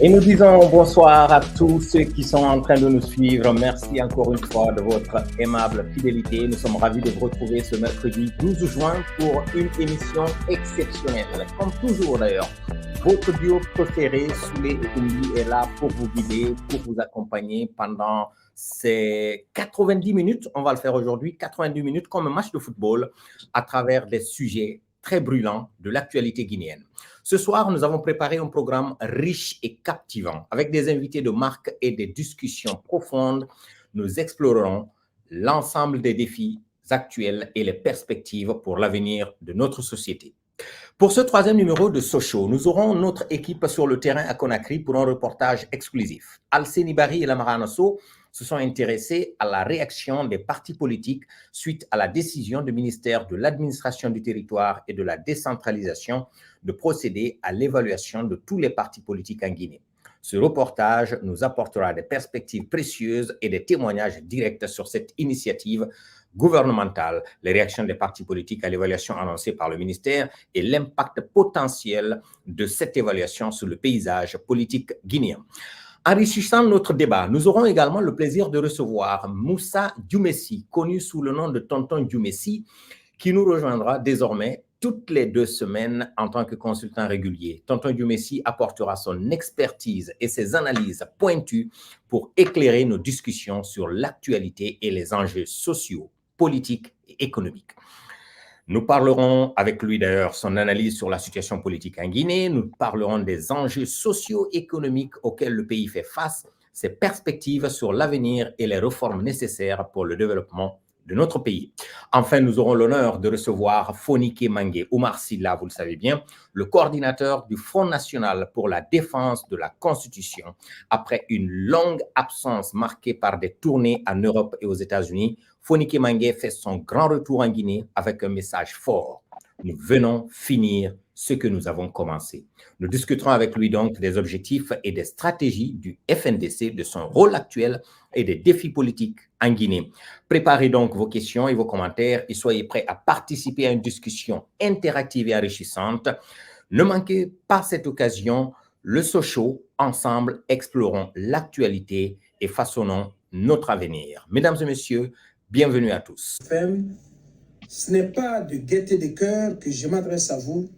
Et nous disons bonsoir à tous ceux qui sont en train de nous suivre. Merci encore une fois de votre aimable fidélité. Nous sommes ravis de vous retrouver ce mercredi 12 juin pour une émission exceptionnelle. Comme toujours d'ailleurs, votre duo préféré, Soulé et Oumbi, est là pour vous guider, pour vous accompagner pendant ces 90 minutes. On va le faire aujourd'hui, 90 minutes comme un match de football à travers des sujets très brûlants de l'actualité guinéenne. Ce soir, nous avons préparé un programme riche et captivant avec des invités de marque et des discussions profondes. Nous explorerons l'ensemble des défis actuels et les perspectives pour l'avenir de notre société. Pour ce troisième numéro de Sochaux, nous aurons notre équipe sur le terrain à Conakry pour un reportage exclusif. Alcéni Bari et Lamara Nassau se sont intéressés à la réaction des partis politiques suite à la décision du ministère de l'Administration du territoire et de la décentralisation de procéder à l'évaluation de tous les partis politiques en Guinée. Ce reportage nous apportera des perspectives précieuses et des témoignages directs sur cette initiative gouvernementale, les réactions des partis politiques à l'évaluation annoncée par le ministère et l'impact potentiel de cette évaluation sur le paysage politique guinéen. Enrichissant notre débat, nous aurons également le plaisir de recevoir Moussa Dioumessi, connu sous le nom de Tonton Dioumessi, qui nous rejoindra désormais toutes les 2 semaines en tant que consultant régulier. Tonton Dioumessi apportera son expertise et ses analyses pointues pour éclairer nos discussions sur l'actualité et les enjeux sociaux, politiques et économiques. Nous parlerons avec lui d'ailleurs son analyse sur la situation politique en Guinée. Nous parlerons des enjeux socio-économiques auxquels le pays fait face, ses perspectives sur l'avenir et les réformes nécessaires pour le développement de notre pays. Enfin, nous aurons l'honneur de recevoir Fonike Mangue Oumar Silla, vous le savez bien, le coordinateur du Front national pour la défense de la Constitution. Après une longue absence marquée par des tournées en Europe et aux États-Unis, Fonike Mangue fait son grand retour en Guinée avec un message fort. Nous venons finir ce que nous avons commencé. Nous discuterons avec lui donc des objectifs et des stratégies du FNDC, de son rôle actuel et des défis politiques en Guinée. Préparez donc vos questions et vos commentaires et soyez prêts à participer à une discussion interactive et enrichissante. Ne manquez pas cette occasion. Le Sochaux, ensemble, explorons l'actualité et façonnons notre avenir. Mesdames et messieurs, bienvenue à tous. Ce n'est pas de gaieté de cœur que je m'adresse à vous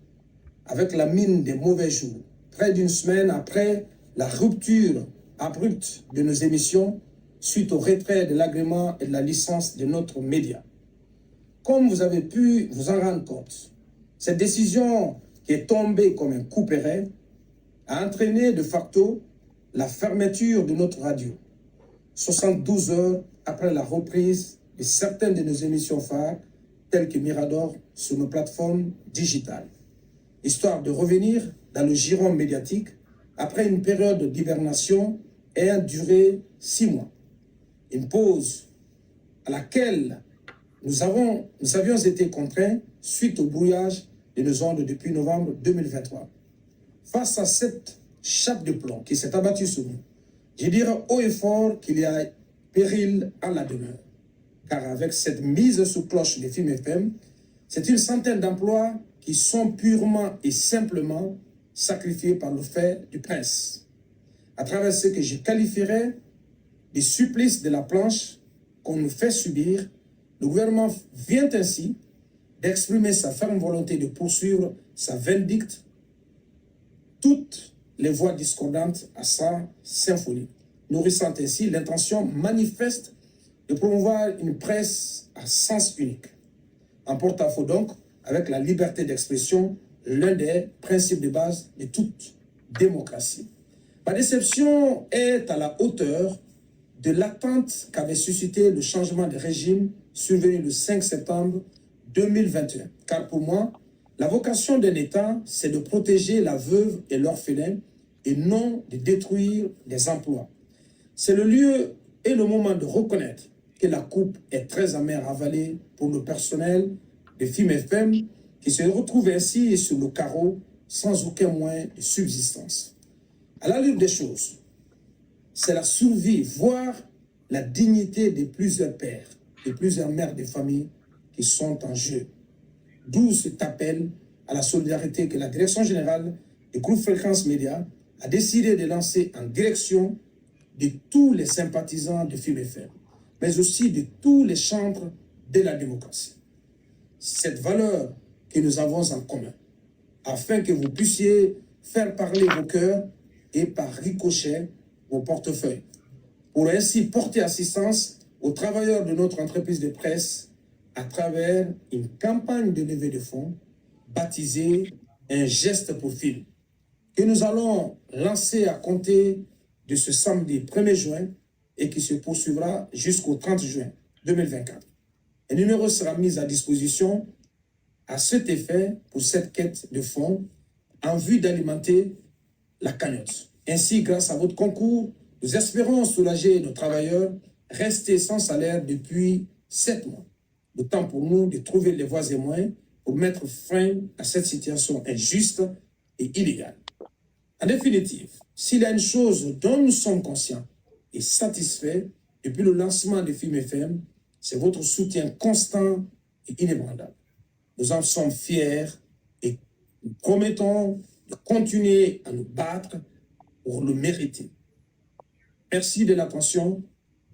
avec la mine des mauvais jours, près d'une semaine après la rupture abrupte de nos émissions suite au retrait de l'agrément et de la licence de notre média. Comme vous avez pu vous en rendre compte, cette décision qui est tombée comme un coup ferré a entraîné de facto la fermeture de notre radio, 72 heures après la reprise de certaines de nos émissions phares, telles que Mirador, sur nos plateformes digitales, histoire de revenir dans le giron médiatique après une période d'hibernation ayant duré 6 mois. Une pause à laquelle nous avions été contraints suite au brouillage de nos ondes depuis novembre 2023. Face à cette chape de plomb qui s'est abattue sur nous, je dirais haut et fort qu'il y a péril à la demeure. Car avec cette mise sous cloche des films FM, c'est une centaine d'emplois qui sont purement et simplement sacrifiés par le fait du prince. À travers ce que je qualifierais des supplices de la planche qu'on nous fait subir, le gouvernement vient ainsi d'exprimer sa ferme volonté de poursuivre sa vindicte, toutes les voix discordantes à sa symphonie, nourrissant ainsi l'intention manifeste de promouvoir une presse à sens unique. En porte-à-faux donc avec la liberté d'expression, l'un des principes de base de toute démocratie. Ma déception est à la hauteur de l'attente qu'avait suscité le changement de régime survenu le 5 septembre 2021. Car pour moi, la vocation d'un État, c'est de protéger la veuve et l'orphelin et non de détruire les emplois. C'est le lieu et le moment de reconnaître que la coupe est très amère à avaler pour le personnel des films FM qui se retrouvent ainsi sur le carreau sans aucun moyen de subsistance. À l'allure des choses, c'est la survie, voire la dignité de plusieurs pères et plusieurs mères de famille qui sont en jeu. D'où cet appel à la solidarité que la Direction générale du groupe Fréquence Média a décidé de lancer en direction de tous les sympathisants de FIMFM, mais aussi de tous les chantres de la démocratie. Cette valeur que nous avons en commun, afin que vous puissiez faire parler vos cœurs et par ricochet vos portefeuilles, pour ainsi porter assistance aux travailleurs de notre entreprise de presse à travers une campagne de levée de fonds baptisée Un geste pour film, que nous allons lancer à compter de ce samedi 1er juin et qui se poursuivra jusqu'au 30 juin 2024. Un numéro sera mis à disposition à cet effet pour cette quête de fonds en vue d'alimenter la cagnotte. Ainsi, grâce à votre concours, nous espérons soulager nos travailleurs restés sans salaire depuis 7 mois. Le temps pour nous de trouver les voies et moyens pour mettre fin à cette situation injuste et illégale. En définitive, s'il y a une chose dont nous sommes conscients et satisfaits depuis le lancement de FIMFM, c'est votre soutien constant et inébranlable. Nous en sommes fiers et nous promettons de continuer à nous battre pour le mériter. Merci de l'attention.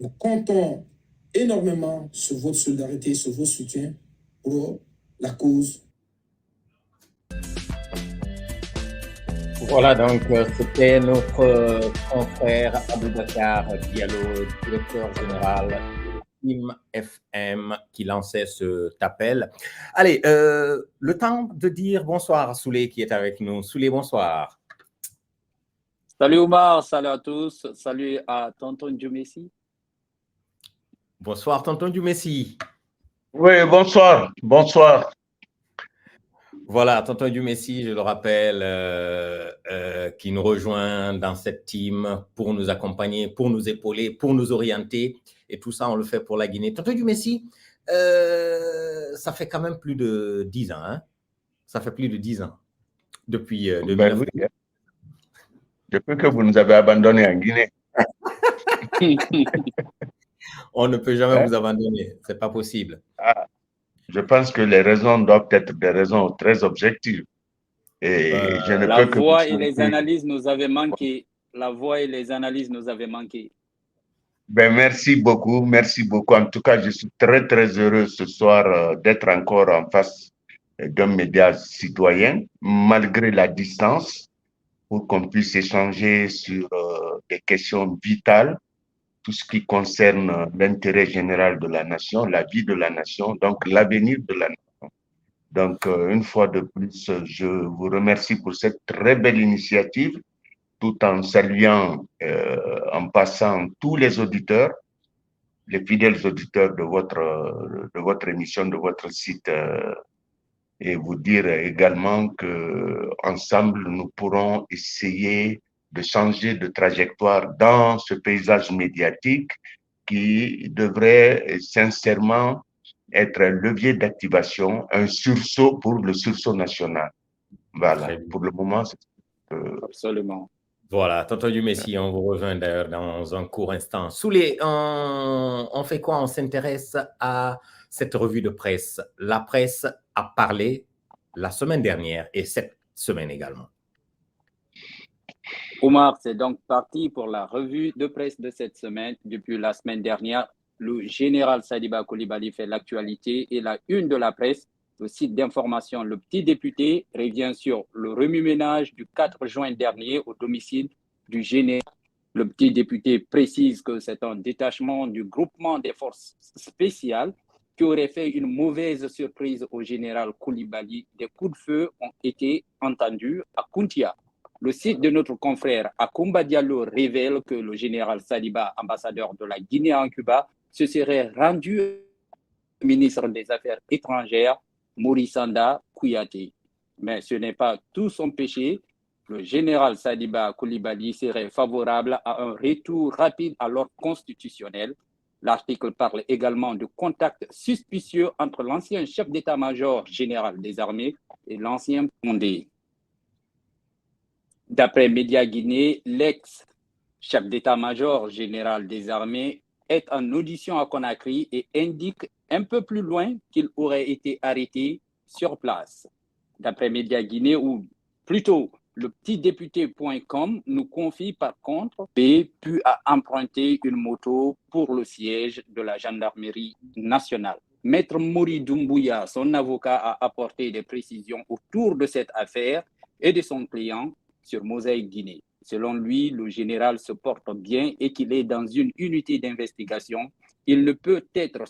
Nous comptons énormément sur votre solidarité, sur vos soutiens pour la cause. Voilà, donc c'était notre confrère Aboubacar Diallo, directeur général de Team FM, qui lançait cet appel. Allez, le temps de dire bonsoir à Souley qui est avec nous. Souley, bonsoir. Salut Omar, salut à tous, salut à Tonton Djoumessi. Bonsoir, Tonton Djoumessi. Oui, bonsoir, bonsoir. Voilà, Tonton Djoumessi, je le rappelle, qui nous rejoint dans cette team pour nous accompagner, pour nous épauler, pour nous orienter. Et tout ça, on le fait pour la Guinée. Tonton Djoumessi, ça fait quand même plus de 10 ans. Hein? Ça fait plus de 10 ans depuis 2009. Oui. Depuis que vous nous avez abandonnés en Guinée. On ne peut jamais vous abandonner. Ce n'est pas possible. Je pense que les raisons doivent être des raisons très objectives. Et je ne la peux que voix et les analyses nous avaient manqué. La voix et les analyses nous avaient manqué. Ben, merci beaucoup, merci beaucoup. En tout cas, je suis très, très heureux ce soir d'être encore en face d'un média citoyen, malgré la distance, pour qu'on puisse échanger sur des questions vitales, tout ce qui concerne l'intérêt général de la nation, la vie de la nation, donc l'avenir de la nation. Donc, une fois de plus, je vous remercie pour cette très belle initiative, tout en saluant, en passant tous les auditeurs, les fidèles auditeurs de votre émission, de votre site, et vous dire également que ensemble nous pourrons essayer de changer de trajectoire dans ce paysage médiatique qui devrait sincèrement être un levier d'activation, un sursaut pour le sursaut national. Voilà, pour le moment, c'est absolument. Voilà, Tonton Djoumessi, on vous rejoint d'ailleurs dans un court instant. Souley, on fait quoi? On s'intéresse à cette revue de presse. La presse a parlé la semaine dernière et cette semaine également. Omar, c'est donc parti pour la revue de presse de cette semaine. Depuis la semaine dernière, le général Sadiba Coulibaly fait l'actualité et la une de la presse. Le site d'information Le Petit Député revient sur le remue-ménage du 4 juin dernier au domicile du général. Le Petit Député précise que c'est un détachement du groupement des forces spéciales qui aurait fait une mauvaise surprise au général Coulibaly. Des coups de feu ont été entendus à Kountia. Le site de notre confrère Akoumba Diallo révèle que le général Sadiba, ambassadeur de la Guinée en Cuba, se serait rendu au ministre des Affaires étrangères, Maurice Sanda Kouyaté. Mais ce n'est pas tout son péché. Le général Sadiba Coulibaly serait favorable à un retour rapide à l'ordre constitutionnel. L'article parle également de contacts suspicieux entre l'ancien chef d'état-major général des armées et l'ancien Condé. D'après Média Guinée, l'ex-chef d'état-major général des armées est en audition à Conakry et indique un peu plus loin qu'il aurait été arrêté sur place. D'après Média Guinée, ou plutôt Le petit député.com nous confie par contre B pu emprunter une moto pour le siège de la gendarmerie nationale. Maître Mouri Doumbouya, son avocat, a apporté des précisions autour de cette affaire et de son client sur Mosaïque Guinée. Selon lui, le général se porte bien et qu'il est dans une unité d'investigation. Il ne peut être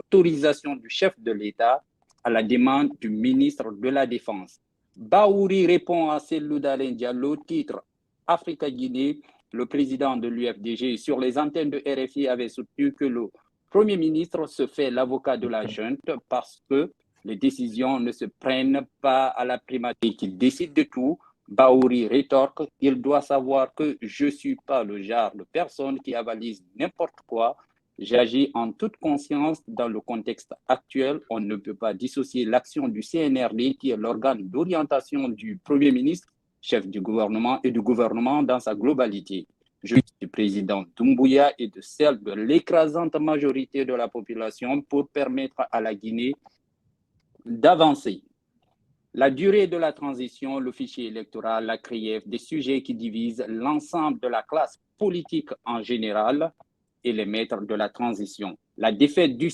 autorisation du chef de l'État à la demande du ministre de la Défense. Baouri répond à Cellou Dalein Diallo, titre Africa-Guinée. Le président de l'UFDG sur les antennes de RFI avait soutenu que le Premier ministre se fait l'avocat de la junte parce que les décisions ne se prennent pas à la primature, qu'il décide de tout. Baouri rétorque, il doit savoir que je ne suis pas le genre de personne qui avalise n'importe quoi. J'agis en toute conscience dans le contexte actuel. On ne peut pas dissocier l'action du CNRD, qui est l'organe d'orientation du Premier ministre, chef du gouvernement, et du gouvernement dans sa globalité. Je suis du président Doumbouya et de celle de l'écrasante majorité de la population pour permettre à la Guinée d'avancer. La durée de la transition, le fichier électoral, la CRIEF, des sujets qui divisent l'ensemble de la classe politique en général et les maîtres de la transition. La défaite du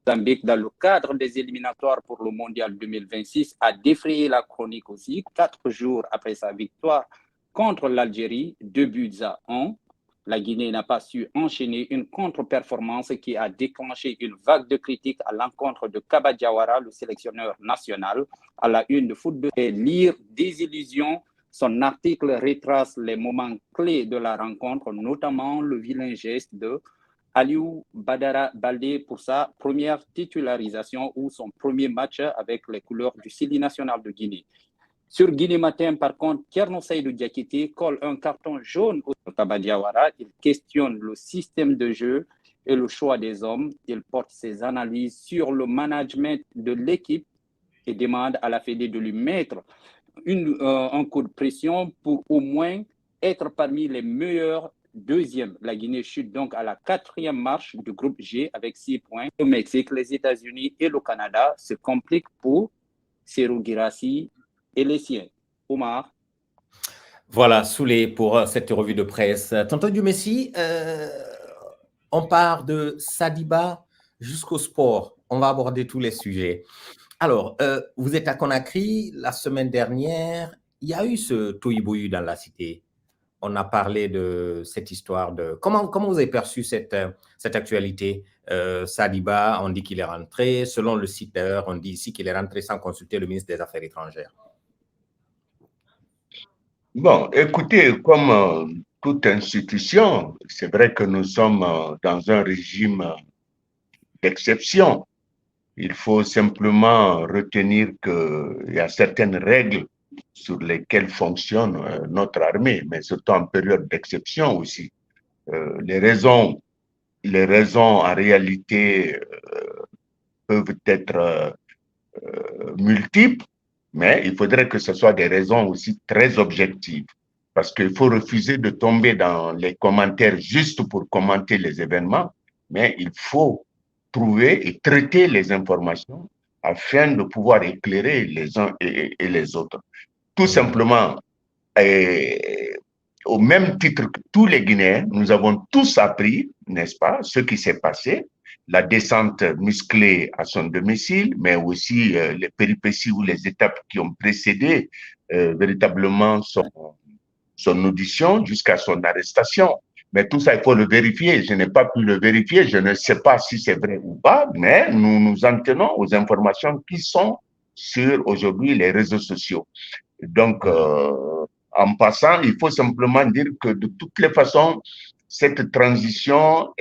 Mozambique dans le cadre des éliminatoires pour le Mondial 2026 a défrayé la chronique aussi, 4 jours après sa victoire contre l'Algérie, 2-1. La Guinée n'a pas su enchaîner une contre-performance qui a déclenché une vague de critiques à l'encontre de Kaba Diawara, le sélectionneur national, à la une de Football. Et lire Désillusion, son article retrace les moments clés de la rencontre, notamment le vilain geste de Aliou Badara Baldé pour sa première titularisation ou son premier match avec les couleurs du Sili national de Guinée. Sur Guinée Matin, par contre, Kerno Saïdou Diakité colle un carton jaune au Kaba Diawara. Il questionne le système de jeu et le choix des hommes. Il porte ses analyses sur le management de l'équipe et demande à la Fédé de lui mettre un coup de pression pour au moins être parmi les meilleurs deuxièmes. La Guinée chute donc à la 4e marche du groupe G avec 6 points. Le Mexique, les États-Unis et le Canada se compliquent pour Serhou Guirassy et les siens. Omar. Voilà, Soulé pour cette revue de presse. Tonton Diomessi, on part de Sadiba jusqu'au sport. On va aborder tous les sujets. Alors, vous êtes à Conakry la semaine dernière. Il y a eu ce tohu-bohu dans la cité. On a parlé de cette histoire de… Comment vous avez perçu cette actualité? Sadiba, on dit qu'il est rentré. Selon le site d'ailleurs, on dit ici qu'il est rentré sans consulter le ministre des Affaires étrangères. Bon, écoutez, comme toute institution, c'est vrai que nous sommes dans un régime d'exception. Il faut simplement retenir qu'il y a certaines règles sur lesquelles fonctionne notre armée, mais surtout en période d'exception aussi. Les raisons en réalité peuvent être multiples, mais il faudrait que ce soit des raisons aussi très objectives. Parce qu'il faut refuser de tomber dans les commentaires juste pour commenter les événements, mais il faut trouver et traiter les informations afin de pouvoir éclairer les uns et les autres. Tout simplement, au même titre que tous les Guinéens, nous avons tous appris, n'est-ce pas, ce qui s'est passé, la descente musclée à son domicile, mais aussi les péripéties ou les étapes qui ont précédé véritablement son audition jusqu'à son arrestation. Mais tout ça, il faut le vérifier. Je n'ai pas pu le vérifier. Je ne sais pas si c'est vrai ou pas, mais nous nous en tenons aux informations qui sont sur aujourd'hui les réseaux sociaux. Donc, en passant, il faut simplement dire que de toutes les façons, cette transition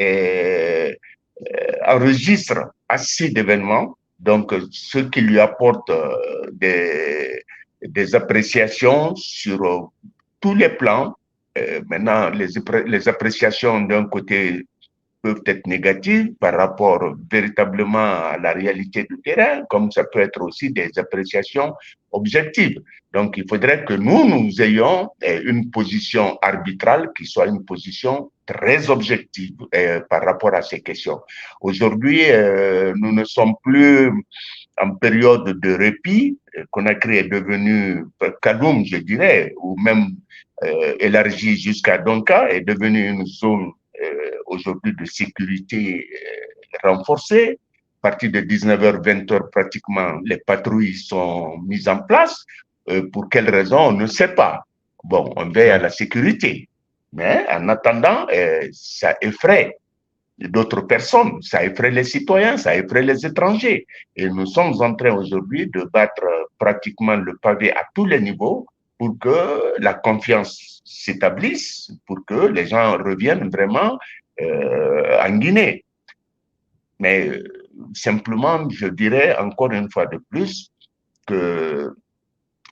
enregistre assez d'événements, donc ce qui lui apporte des appréciations sur tous les plans. Maintenant, les appréciations d'un côté peuvent être négatives par rapport véritablement à la réalité du terrain, comme ça peut être aussi des appréciations objectives. Donc, il faudrait que nous ayons une position arbitrale qui soit une position très objective par rapport à ces questions. Aujourd'hui, nous ne sommes plus en période de répit. Conakry est devenu Kadoum, je dirais, ou même élargi jusqu'à Donka, est devenu une zone aujourd'hui de sécurité renforcée. À partir de 19h, 20h, pratiquement, les patrouilles sont mises en place. Pour quelles raisons, on ne sait pas. Bon, on veille à la sécurité. Mais en attendant, ça effraie d'autres personnes, ça effraie les citoyens, ça effraie les étrangers. Et nous sommes en train aujourd'hui de battre pratiquement le pavé à tous les niveaux pour que la confiance s'établisse, pour que les gens reviennent vraiment en Guinée. Mais simplement, je dirais encore une fois de plus que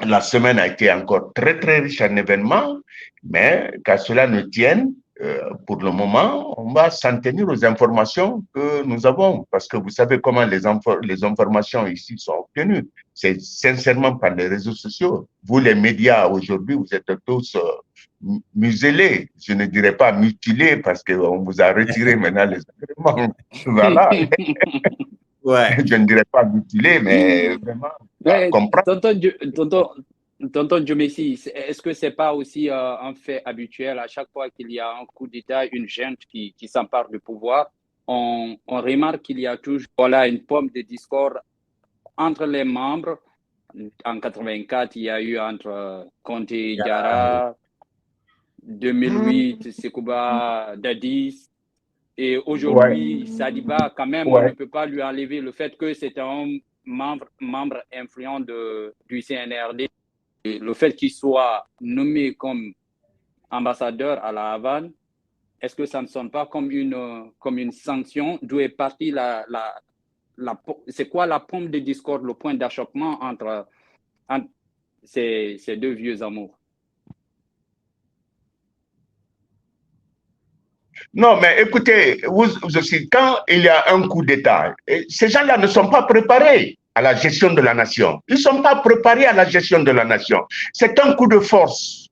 la semaine a été encore très, très riche en événements, mais qu'à cela ne tienne, pour le moment, on va s'en tenir aux informations que nous avons, parce que vous savez comment les informations ici sont obtenues. C'est sincèrement par les réseaux sociaux. Vous, les médias, aujourd'hui, vous êtes tous muselés. Je ne dirais pas mutilés, parce qu'on vous a retiré maintenant les agréments. Voilà. Ouais. Je ne dirais pas mutilés, mais vraiment, comprendre. Tonton Djomessi, est-ce que c'est pas aussi un fait habituel à chaque fois qu'il y a un coup d'État, une junte qui s'empare du pouvoir, on remarque qu'il y a toujours une pomme de discorde entre les membres. En 84, il y a eu entre Conté et Diarra, 2008, Sekouba Dadis, et aujourd'hui, Sadiba, quand même, on ne peut pas lui enlever le fait que c'est un membre influent du CNRD. Et le fait qu'il soit nommé comme ambassadeur à la Havane, est-ce que ça ne sonne pas comme une sanction d'où est partie c'est quoi la pomme de discorde, le point d'achoppement entre ces deux vieux amours? Non, mais écoutez, vous aussi, quand il y a un coup d'État, ces gens-là ne sont pas préparés à la gestion de la nation. Ils ne sont pas préparés à la gestion de la nation. C'est un coup de force,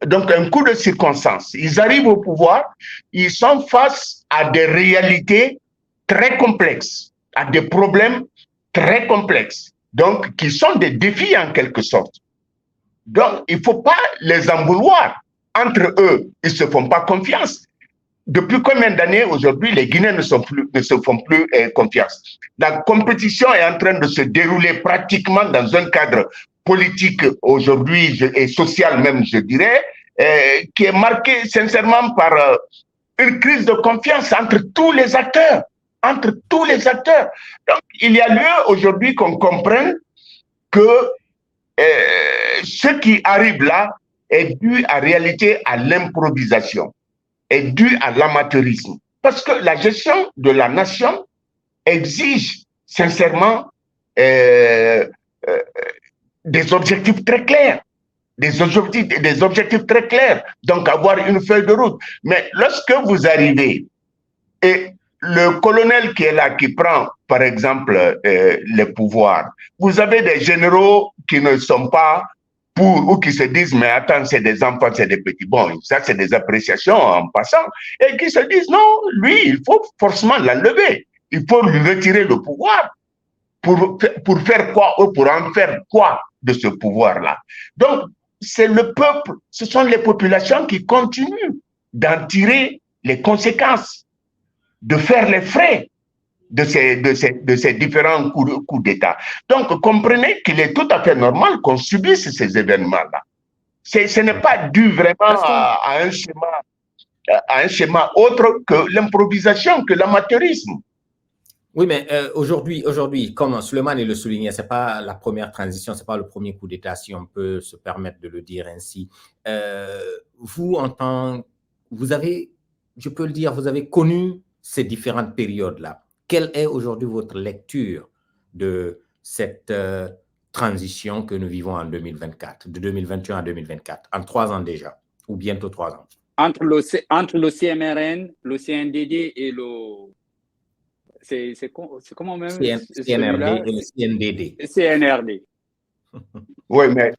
donc un coup de circonstance. Ils arrivent au pouvoir, ils sont face à des réalités très complexes, à des problèmes très complexes, donc qui sont des défis en quelque sorte. Donc, il ne faut pas les en vouloir. Entre eux, ils ne se font pas confiance. Depuis combien d'années aujourd'hui les Guinéens ne se font plus confiance? La compétition est en train de se dérouler pratiquement dans un cadre politique aujourd'hui et social même, je dirais, qui est marqué sincèrement par une crise de confiance entre tous les acteurs. Entre tous les acteurs. Donc, il y a lieu aujourd'hui qu'on comprenne que ce qui arrive là est dû en réalité à l'improvisation, est dû à l'amateurisme. Parce que la gestion de la nation exige sincèrement des objectifs très clairs. Des objectifs très clairs. Donc avoir une feuille de route. Mais lorsque vous arrivez et le colonel qui est là, qui prend par exemple les pouvoirs, vous avez des généraux qui ne sont pas pour, ou qui se disent, mais attends, c'est des enfants, c'est des petits. Bon, ça, c'est des appréciations en passant. Et qui se disent, non, lui, il faut forcément l'enlever. Il faut lui retirer le pouvoir. Pour faire quoi, ou pour en faire quoi de ce pouvoir-là? Donc, c'est le peuple, ce sont les populations qui continuent d'en tirer les conséquences, de faire les frais de ces différents coups d'État. Donc, comprenez qu'il est tout à fait normal qu'on subisse ces événements-là. Ce n'est pas dû vraiment à un schéma autre que l'improvisation, que l'amateurisme. Oui, mais aujourd'hui, comme Souleymane le soulignait, ce n'est pas la première transition, ce n'est pas le premier coup d'État, si on peut se permettre de le dire ainsi. Vous, je peux le dire, vous avez connu ces différentes périodes-là. Quelle est aujourd'hui votre lecture de cette transition que nous vivons en 2024, de 2021 à 2024, en 3 ans déjà, ou bientôt 3 ans? Entre le CMRN, le CNDD et le... C'est comment même CNRD et le CNDD. CNRD. Oui, mais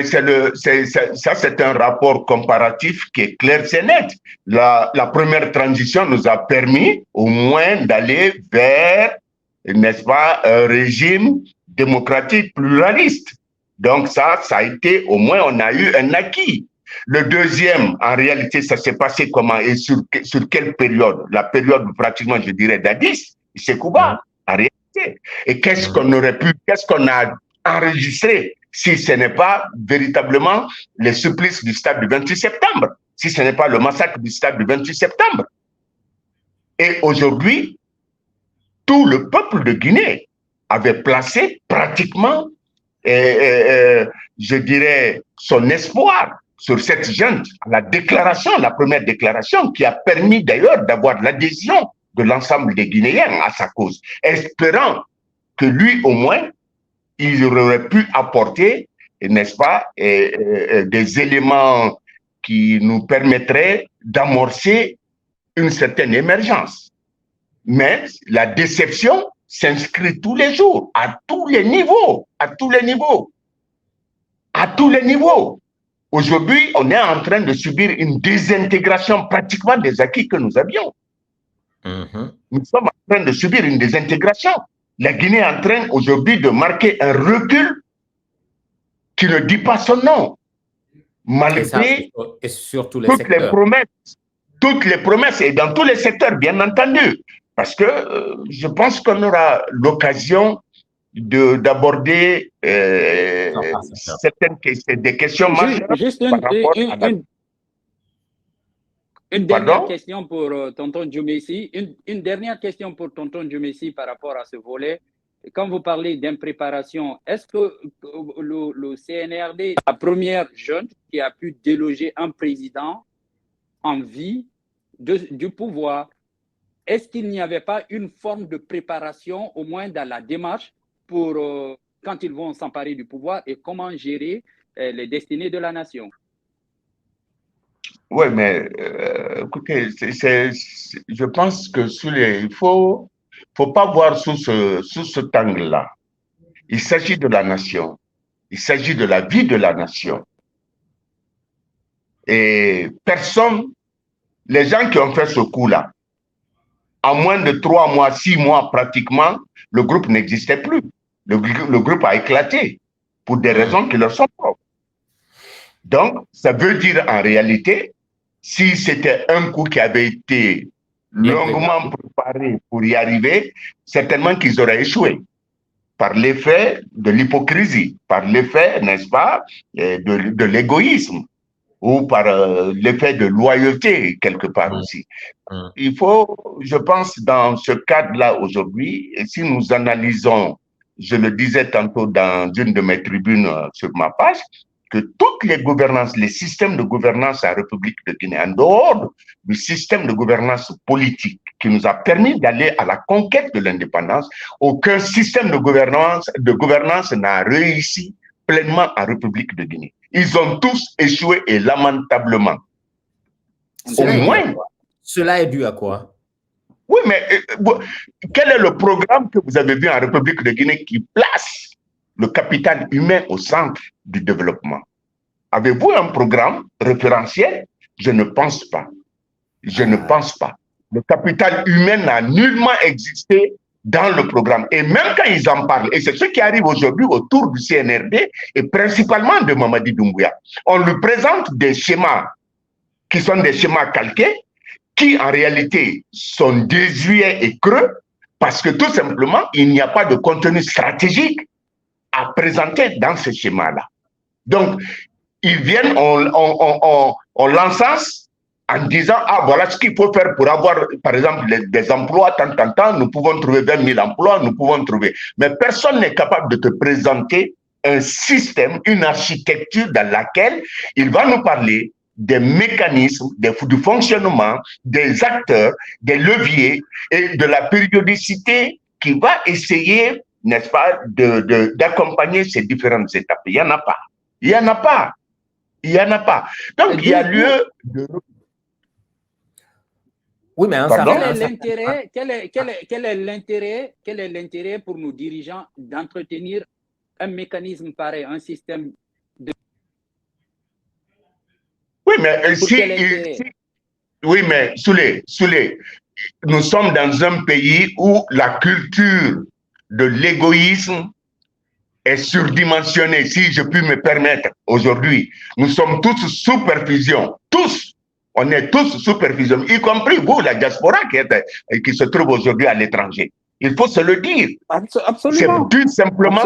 ça, c'est un rapport comparatif qui est clair, c'est net. La première transition nous a permis au moins d'aller vers, n'est-ce pas, un régime démocratique, pluraliste. Donc ça a été, au moins on a eu un acquis. Le deuxième, en réalité, ça s'est passé comment et sur quelle période? La période pratiquement, je dirais, d'Addis, c'est Cuba, en réalité. Et qu'est-ce qu'on a enregistré si ce n'est pas véritablement les supplices du stade du 28 septembre, si ce n'est pas le massacre du stade du 28 septembre. Et aujourd'hui, tout le peuple de Guinée avait placé pratiquement, je dirais, son espoir sur cette junte, la première déclaration, qui a permis d'ailleurs d'avoir l'adhésion de l'ensemble des Guinéens à sa cause, espérant que lui, au moins, il aurait pu apporter, n'est-ce pas, des éléments qui nous permettraient d'amorcer une certaine émergence. Mais la déception s'inscrit tous les jours, à tous les niveaux, à tous les niveaux, à tous les niveaux. Aujourd'hui, on est en train de subir une désintégration pratiquement des acquis que nous avions. Nous sommes en train de subir une désintégration. La Guinée est en train aujourd'hui de marquer un recul qui ne dit pas son nom, malgré toutes les promesses, et dans tous les secteurs, bien entendu, parce que je pense qu'on aura l'occasion d'aborder des questions majeures. Juste une dernière question pour tonton Djoumessi. Une dernière question pour tonton Djoumessi par rapport à ce volet. Quand vous parlez d'impréparation, est-ce que le CNRD, la première jeune qui a pu déloger un président en vie du pouvoir, est-ce qu'il n'y avait pas une forme de préparation, au moins dans la démarche, pour quand ils vont s'emparer du pouvoir et comment gérer les destinées de la nation? Oui, mais écoutez, je pense que il faut pas voir sous cet angle-là. Il s'agit de la nation. Il s'agit de la vie de la nation. Et personne, les gens qui ont fait ce coup-là, en moins de 3 mois, 6 mois pratiquement, le groupe n'existait plus. Le groupe a éclaté pour des raisons qui leur sont propres. Donc, ça veut dire en réalité, si c'était un coup qui avait été longuement préparé pour y arriver, certainement qu'ils auraient échoué par l'effet de l'hypocrisie, par l'effet, n'est-ce pas, de l'égoïsme ou par l'effet de loyauté quelque part aussi. Il faut, je pense, dans ce cadre-là aujourd'hui, et si nous analysons, je le disais tantôt dans une de mes tribunes sur ma page, que toutes les gouvernances, les systèmes de gouvernance à la République de Guinée, en dehors du système de gouvernance politique qui nous a permis d'aller à la conquête de l'indépendance, aucun système de gouvernance n'a réussi pleinement en République de Guinée. Ils ont tous échoué et lamentablement. Cela est dû à quoi? Oui, mais quel est le programme que vous avez vu en République de Guinée qui place le capital humain au centre du développement? Avez-vous un programme référentiel? Je ne pense pas. Je ne pense pas. Le capital humain n'a nullement existé dans le programme. Et même quand ils en parlent, et c'est ce qui arrive aujourd'hui autour du CNRD, et principalement de Mamadi Doumbouya, on lui présente des schémas qui sont des schémas calqués, qui en réalité sont désuets et creux, parce que tout simplement, il n'y a pas de contenu stratégique à présenter dans ce schéma-là. Donc, ils viennent, on l'encense en disant, ah, voilà ce qu'il faut faire pour avoir, par exemple, des emplois, tant, nous pouvons trouver 20 000 emplois, nous pouvons trouver. Mais personne n'est capable de te présenter un système, une architecture dans laquelle il va nous parler des mécanismes, du fonctionnement, des acteurs, des leviers et de la périodicité qui va essayer, n'est-ce pas, d'accompagner ces différentes étapes. Il n'y en a pas. Il n'y en a pas. Il n'y en a pas. Donc, il y a lieu de... Oui, mais quel est l'intérêt pour nos dirigeants d'entretenir un mécanisme pareil, un système de... Oui, mais oui, mais Soulé, nous sommes dans un pays où la culture de l'égoïsme est surdimensionné, si je puis me permettre, aujourd'hui. Nous sommes tous sous perfusion, tous. On est tous sous perfusion, y compris vous, la diaspora qui se trouve aujourd'hui à l'étranger. Il faut se le dire. Absolument. C'est tout simplement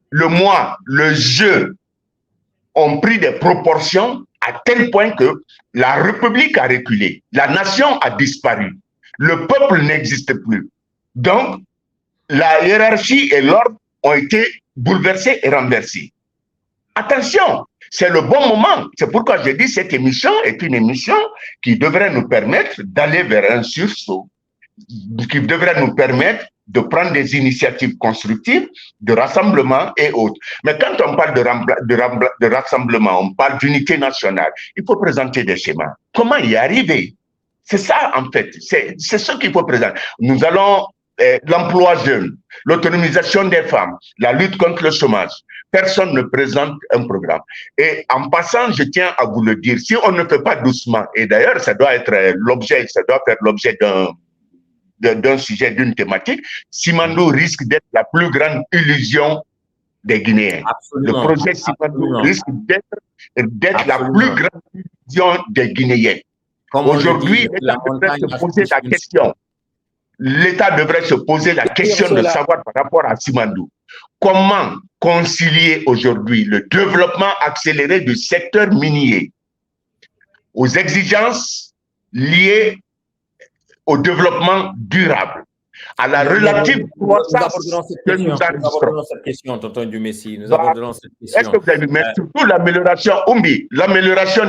le jeu ont pris des proportions à tel point que la République a reculé, la nation a disparu, le peuple n'existe plus. Donc, la hiérarchie et l'ordre ont été bouleversés et renversés. Attention, c'est le bon moment. C'est pourquoi je dis que cette émission est une émission qui devrait nous permettre d'aller vers un sursaut, qui devrait nous permettre de prendre des initiatives constructives, de rassemblement et autres. Mais quand on parle de rassemblement, on parle d'unité nationale, il faut présenter des schémas. Comment y arriver? C'est ça, en fait. C'est ce qu'il faut présenter. Nous allons l'emploi jeune, l'autonomisation des femmes, la lutte contre le chômage. Personne ne présente un programme. Et en passant, je tiens à vous le dire, si on ne fait pas doucement, et d'ailleurs, ça doit faire l'objet d'un sujet, d'une thématique, Simandou risque d'être la plus grande illusion des Guinéens. Absolument. Le projet Simandou risque d'être la plus grande illusion des Guinéens. Aujourd'hui, l'État devrait se poser la question. L'État devrait se poser la question de savoir par rapport à Simandou, comment concilier aujourd'hui le développement accéléré du secteur minier aux exigences liées au développement durable, à la relative croissance que nous enregistrons. Nous abordons cette question, tonton Dumessi. Nous abordons cette question. Est-ce que vous avez vu, mais surtout l'amélioration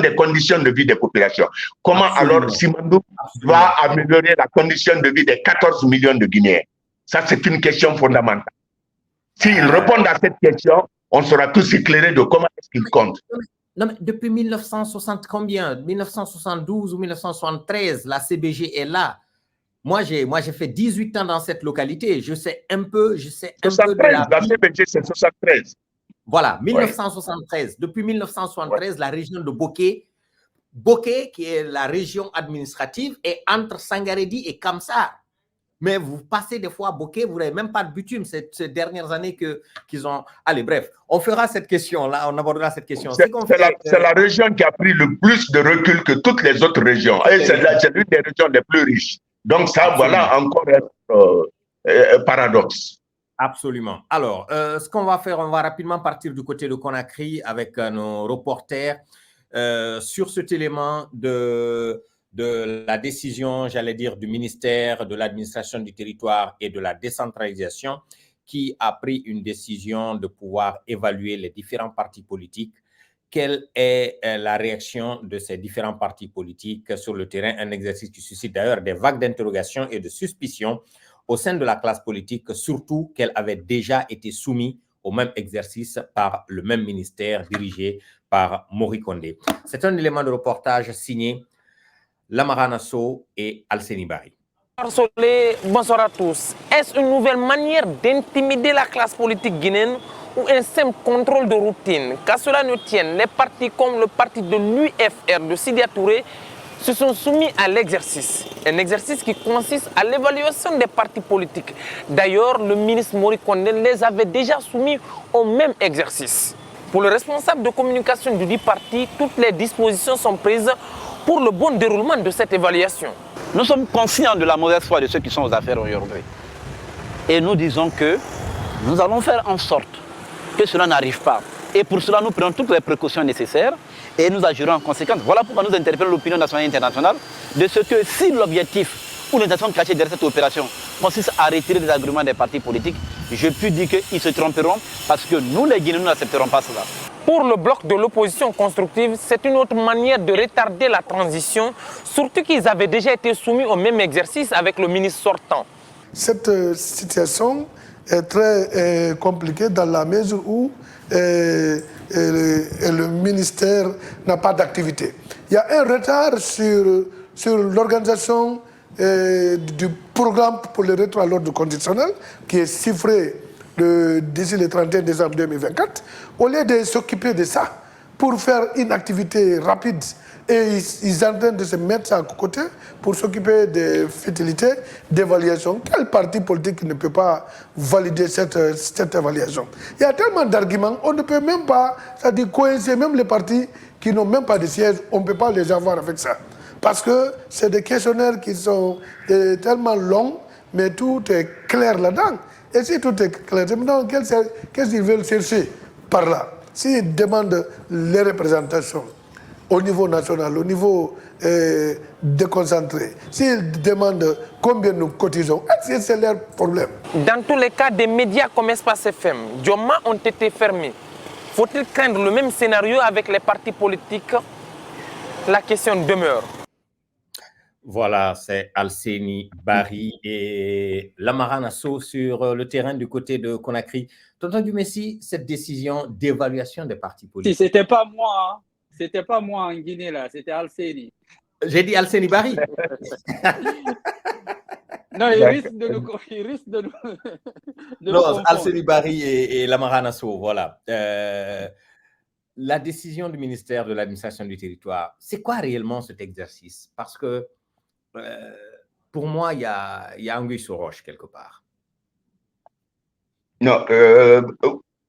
des conditions de vie des populations. Comment alors Simandou va améliorer la condition de vie des 14 millions de Guinéens? Ça, c'est une question fondamentale. S'ils répondent à cette question, on sera tous éclairés de comment est-ce qu'ils comptent. Non, mais depuis 1960 combien? 1972 ou 1973, la CBG est là. Moi, j'ai fait 18 ans dans cette localité. Je sais un peu, 73, la CBG, c'est 73. Voilà, 1973. Depuis 1973, la région de Boké, qui est la région administrative, est entre Sangaredi et Kamsar. Mais vous passez des fois à Boké, vous n'avez même pas de bitume ces dernières années qu'ils ont. Allez, bref, on fera cette question-là, on abordera cette question. C'est la région qui a pris le plus de recul que toutes les autres régions. Et c'est l'une des régions les plus riches. Donc ça, voilà encore un paradoxe. Absolument. Alors, ce qu'on va faire, on va rapidement partir du côté de Conakry avec nos reporters sur cet élément de la décision, j'allais dire, du ministère de l'administration du territoire et de la décentralisation qui a pris une décision de pouvoir évaluer les différents partis politiques. Quelle est la réaction de ces différents partis politiques sur le terrain? Un exercice qui suscite d'ailleurs des vagues d'interrogations et de suspicions au sein de la classe politique, surtout qu'elle avait déjà été soumise au même exercice par le même ministère dirigé par Mori Kondé. C'est un élément de reportage signé Lamara Nassau et Alseni Bari. Bonsoir à tous. Est-ce une nouvelle manière d'intimider la classe politique guinéenne ou un simple contrôle de routine? Qu'à cela ne tienne, les partis comme le parti de l'UFR de Sidya Touré se sont soumis à l'exercice. Un exercice qui consiste à l'évaluation des partis politiques. D'ailleurs, le ministre Mori Kondé les avait déjà soumis au même exercice. Pour le responsable de communication du dit parti, toutes les dispositions sont prises pour le bon déroulement de cette évaluation. Nous sommes conscients de la mauvaise foi de ceux qui sont aux affaires aujourd'hui. Et nous disons que nous allons faire en sorte que cela n'arrive pas. Et pour cela, nous prenons toutes les précautions nécessaires et nous agirons en conséquence. Voilà pourquoi nous interpellons l'opinion nationale et internationale de ce que si l'objectif ou l'intention cachée derrière cette opération consiste à retirer les arguments des partis politiques, je puis dire qu'ils se tromperont parce que nous, les Guinéens, nous n'accepterons pas cela. Pour le bloc de l'opposition constructive, c'est une autre manière de retarder la transition, surtout qu'ils avaient déjà été soumis au même exercice avec le ministre sortant. Cette situation est très compliquée dans la mesure où le ministère n'a pas d'activité. Il y a un retard sur l'organisation du programme pour le retour à l'ordre conditionnel qui est chiffré d'ici le 31 décembre 2024. Au lieu de s'occuper de ça, pour faire une activité rapide. Et ils sont en train de se mettre ça à côté pour s'occuper des futilités d'évaluation. Quel parti politique ne peut pas valider cette évaluation? Il y a tellement d'arguments, on ne peut même pas, c'est-à-dire coincer même les partis qui n'ont même pas de siège, on ne peut pas les avoir avec ça. Parce que c'est des questionnaires qui sont tellement longs, mais tout est clair là-dedans. Et si tout est clair, maintenant, qu'est-ce qu'ils veulent chercher par là? S'ils demandent les représentations au niveau national, au niveau déconcentré, s'ils demandent combien nous cotisons, c'est leur problème. Dans tous les cas, des médias comme Espace FM, Dioma ont été fermés. Faut-il craindre le même scénario avec les partis politiques? La question demeure. Voilà, c'est Alseni Bari et Lamara Nassau sur le terrain du côté de Conakry. Tonton Dumessi, cette décision d'évaluation des partis politiques. Si, c'était pas moi, hein. C'était pas moi en Guinée, là, c'était Alseni. J'ai dit Alseni Bari. Non, il risque de nous non, Alseni Bari et Lamara Nassau, voilà. La décision du ministère de l'administration du territoire, c'est quoi réellement cet exercice? Parce que pour moi, il y a anguille sous roche quelque part. Non,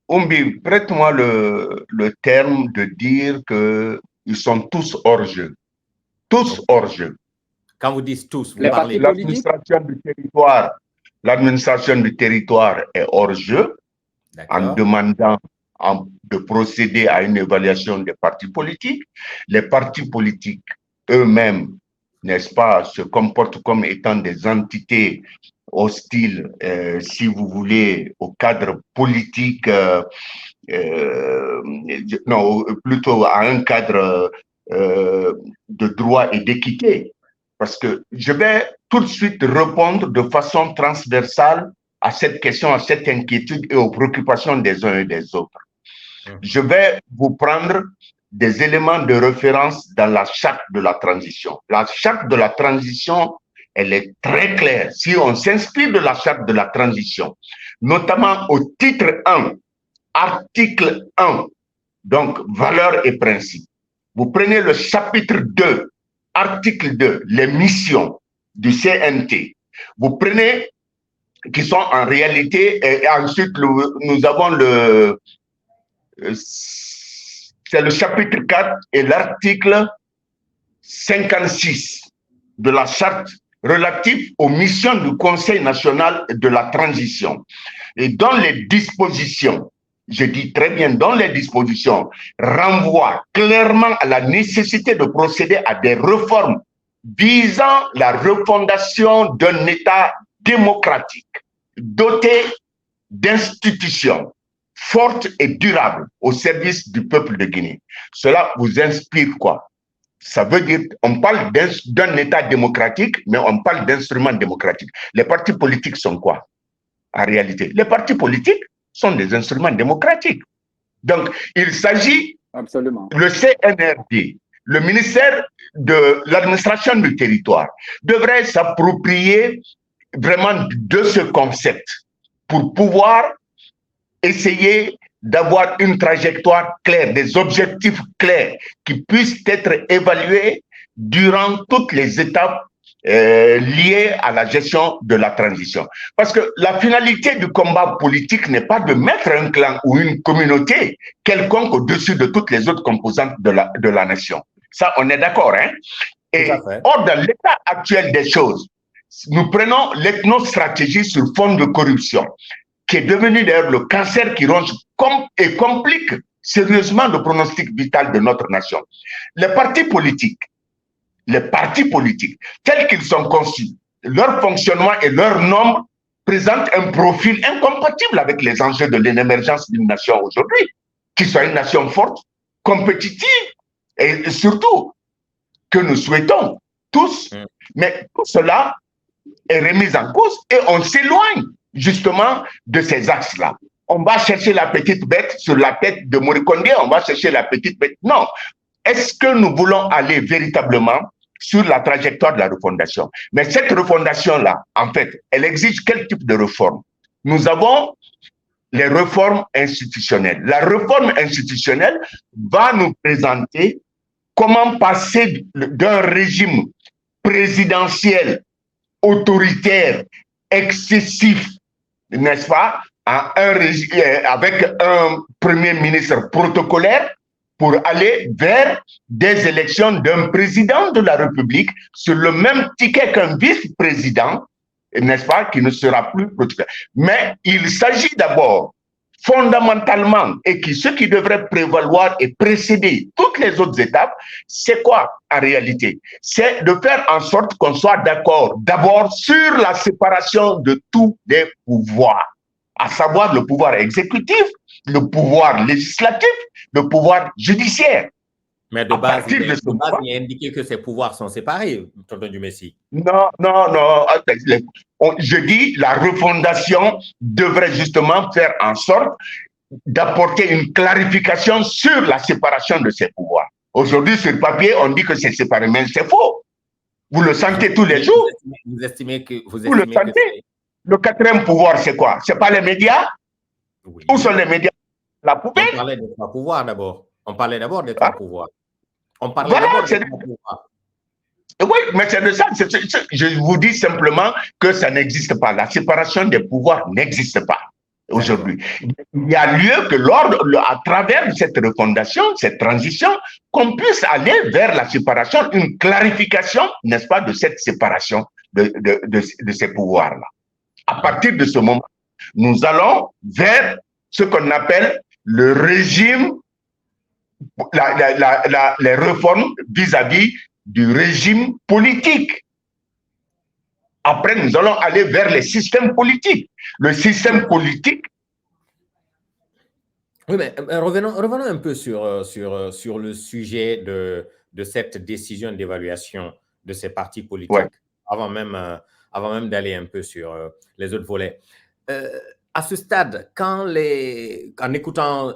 Umbi, prête-moi le terme de dire qu'ils sont tous hors jeu. Tous hors jeu. Quand vous dites tous, vous parlez parlez... L'administration du territoire est hors jeu en demandant de procéder à une évaluation des partis politiques. Les partis politiques eux-mêmes, n'est-ce pas, se comportent comme étant des entités hostiles, si vous voulez, au cadre politique, non, plutôt à un cadre de droit et d'équité. Parce que je vais tout de suite répondre de façon transversale à cette question, à cette inquiétude et aux préoccupations des uns et des autres. Je vais vous prendre des éléments de référence dans la charte de la transition. La charte de la transition, elle est très claire. Si on s'inspire de la charte de la transition, notamment au titre 1, article 1, donc valeurs et principes. Vous prenez le chapitre 2, article 2, les missions du CNT. Vous prenez, qui sont en réalité, et ensuite nous avons c'est le chapitre 4 et l'article 56 de la charte relative aux missions du Conseil national de la transition. Et dans les dispositions, je dis très bien, dans les dispositions, renvoie clairement à la nécessité de procéder à des réformes visant la refondation d'un État démocratique, doté d'institutions fortes et durables au service du peuple de Guinée. Cela vous inspire quoi? Ça veut dire, on parle d'un État démocratique, mais on parle d'instruments démocratiques. Les partis politiques sont quoi? En réalité, les partis politiques sont des instruments démocratiques. Donc, il s'agit, le CNRD, le ministère de l'administration du territoire, devrait s'approprier vraiment de ce concept pour pouvoir essayer d'avoir une trajectoire claire, des objectifs clairs qui puissent être évalués durant toutes les étapes liées à la gestion de la transition. Parce que la finalité du combat politique n'est pas de mettre un clan ou une communauté quelconque au-dessus de toutes les autres composantes de la nation. Ça, on est d'accord, hein? Et or, dans l'état actuel des choses, nous prenons l'ethnostratégie sur fond de corruption, qui est devenu d'ailleurs le cancer qui ronge et complique sérieusement le pronostic vital de notre nation. Les partis politiques, tels qu'ils sont conçus, leur fonctionnement et leur nombre présentent un profil incompatible avec les enjeux de l'émergence d'une nation aujourd'hui, qui soit une nation forte, compétitive et surtout que nous souhaitons tous. Mais tout cela est remis en cause et on s'éloigne justement de ces axes-là. On va chercher la petite bête sur la tête de Morikonde, on va chercher la petite bête. Non. Est-ce que nous voulons aller véritablement sur la trajectoire de la refondation? Mais cette refondation-là, en fait, elle exige quel type de réforme? Nous avons les réformes institutionnelles. La réforme institutionnelle va nous présenter comment passer d'un régime présidentiel, autoritaire, excessif, n'est-ce pas, à un régime avec un premier ministre protocolaire pour aller vers des élections d'un président de la République sur le même ticket qu'un vice-président, n'est-ce pas, qui ne sera plus protocolaire. Mais il s'agit d'abord, fondamentalement, et ce qui devrait prévaloir et précéder toutes les autres étapes, c'est quoi en réalité? C'est de faire en sorte qu'on soit d'accord d'abord sur la séparation de tous les pouvoirs, à savoir le pouvoir exécutif, le pouvoir législatif, le pouvoir judiciaire. Mais de base, il est indiqué que ces pouvoirs sont séparés, tonton Dumécy. Non. Je dis la refondation devrait justement faire en sorte d'apporter une clarification sur la séparation de ces pouvoirs. Aujourd'hui, sur le papier, on dit que c'est séparé, mais c'est faux. Vous le sentez tous les jours. Vous estimez que... Vous le sentez. Le quatrième pouvoir, c'est quoi? C'est pas les médias? Oui. Où sont les médias? La poubelle? On parlait des trois pouvoirs d'abord. On parlait d'abord des trois pouvoirs. On parlait d'abord des trois pouvoirs. Oui, mais c'est de ça. Je vous dis simplement que ça n'existe pas. La séparation des pouvoirs n'existe pas aujourd'hui. Il y a lieu que à travers cette refondation, cette transition, qu'on puisse aller vers la séparation, une clarification, n'est-ce pas, de cette séparation de ces pouvoirs-là. À partir de ce moment, nous allons vers ce qu'on appelle le régime, les réformes vis-à-vis du régime politique. Après, nous allons aller vers les systèmes politiques. Le système politique... Oui, mais revenons un peu sur le sujet de cette décision d'évaluation de ces partis politiques, ouais. avant même d'aller un peu sur les autres volets. À ce stade, en écoutant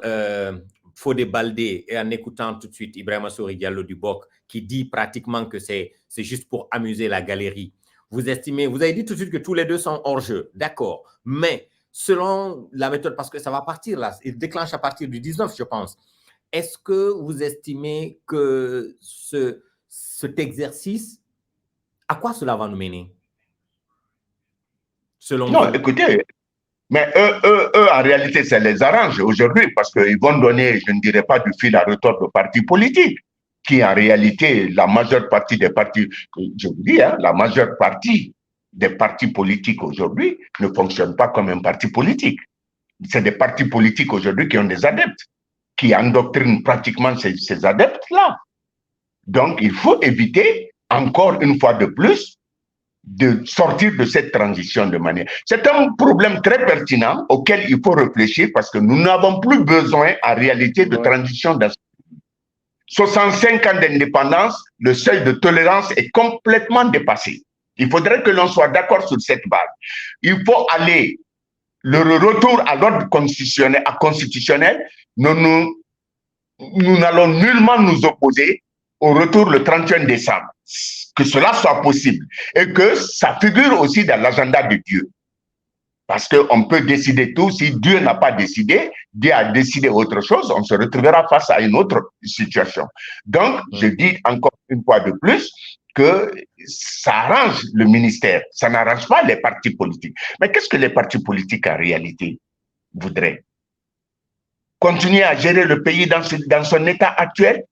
Fodé Baldé et en écoutant tout de suite Ibrahima Sori Diallo du BOC qui dit pratiquement que c'est juste pour amuser la galerie, vous avez dit tout de suite que tous les deux sont hors jeu, d'accord, mais selon la méthode, parce que ça va partir là, il déclenche à partir du 19, je pense, est-ce que vous estimez que cet exercice, à quoi cela va nous mener? Selon vous? Écoutez, mais eux, en réalité, ça les arrange aujourd'hui parce qu'ils vont donner, je ne dirais pas du fil à retordre aux partis politiques, qui en réalité, la majeure partie des partis, je vous dis, la majeure partie des partis politiques aujourd'hui ne fonctionnent pas comme un parti politique. C'est des partis politiques aujourd'hui qui ont des adeptes, qui endoctrinent pratiquement ces adeptes-là. Donc, il faut éviter, encore une fois de plus, de sortir de cette transition de manière. C'est un problème très pertinent auquel il faut réfléchir parce que nous n'avons plus besoin en réalité de transition dans 65 ans d'indépendance, le seuil de tolérance est complètement dépassé. Il faudrait que l'on soit d'accord sur cette base. Il faut aller, le retour à l'ordre constitutionnel, nous n'allons nullement nous opposer au retour le 31 décembre. Que cela soit possible et que ça figure aussi dans l'agenda de Dieu. Parce qu'on peut décider tout. Si Dieu n'a pas décidé, Dieu a décidé autre chose, on se retrouvera face à une autre situation. Donc, je dis encore une fois de plus que ça arrange le ministère, ça n'arrange pas les partis politiques. Mais qu'est-ce que les partis politiques en réalité voudraient? Continuer à gérer le pays dans son état actuel?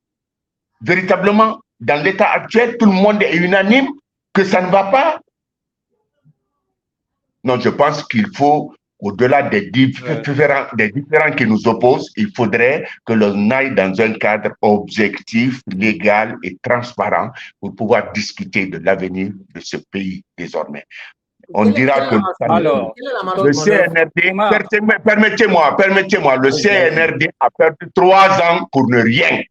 Véritablement, dans l'état actuel, tout le monde est unanime que ça ne va pas. Non, je pense qu'il faut, au-delà des différents qui nous opposent, il faudrait que l'on aille dans un cadre objectif, légal et transparent pour pouvoir discuter de l'avenir de ce pays désormais. On dira que le CNRD, permettez-moi, le CNRD a perdu 3 ans pour ne rien.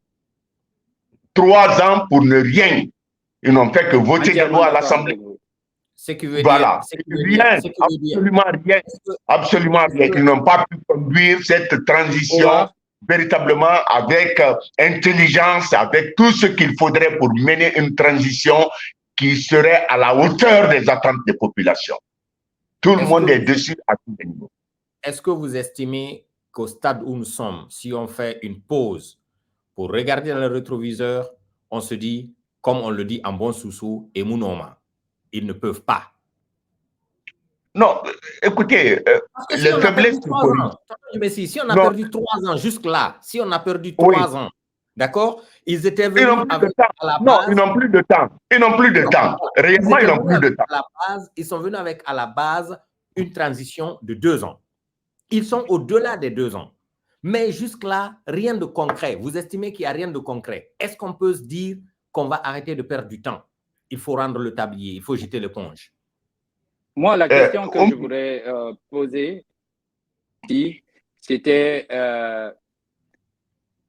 3 ans pour ne rien. Ils n'ont fait que voter des lois à l'Assemblée. Ce qui veut voilà. dire, Absolument rien. Ils n'ont pas pu conduire cette transition véritablement avec intelligence, avec tout ce qu'il faudrait pour mener une transition qui serait à la hauteur des attentes des populations. Tout le monde est dessus à tous les niveaux. est-ce que vous estimez qu'au stade où nous sommes, si on fait une pause pour regarder dans le rétroviseur, on se dit, comme on le dit en bon sous-sous, et Mounoma, ils ne peuvent pas. Non, écoutez, Si les faiblesses... Si on a perdu 3 ans jusque-là, si on a perdu 3 ans, d'accord, ils étaient venus avec, à la base... Non, ils n'ont plus de temps. Ils n'ont plus de temps. Réellement, ils n'ont plus de temps. Ils sont venus avec, à la base, une transition de 2 ans. Ils sont au-delà des 2 ans. Mais jusque-là, rien de concret. Vous estimez qu'il n'y a rien de concret. Est-ce qu'on peut se dire qu'on va arrêter de perdre du temps? Il faut rendre le tablier, il faut jeter l'éponge. Moi, la question que je voudrais poser, c'était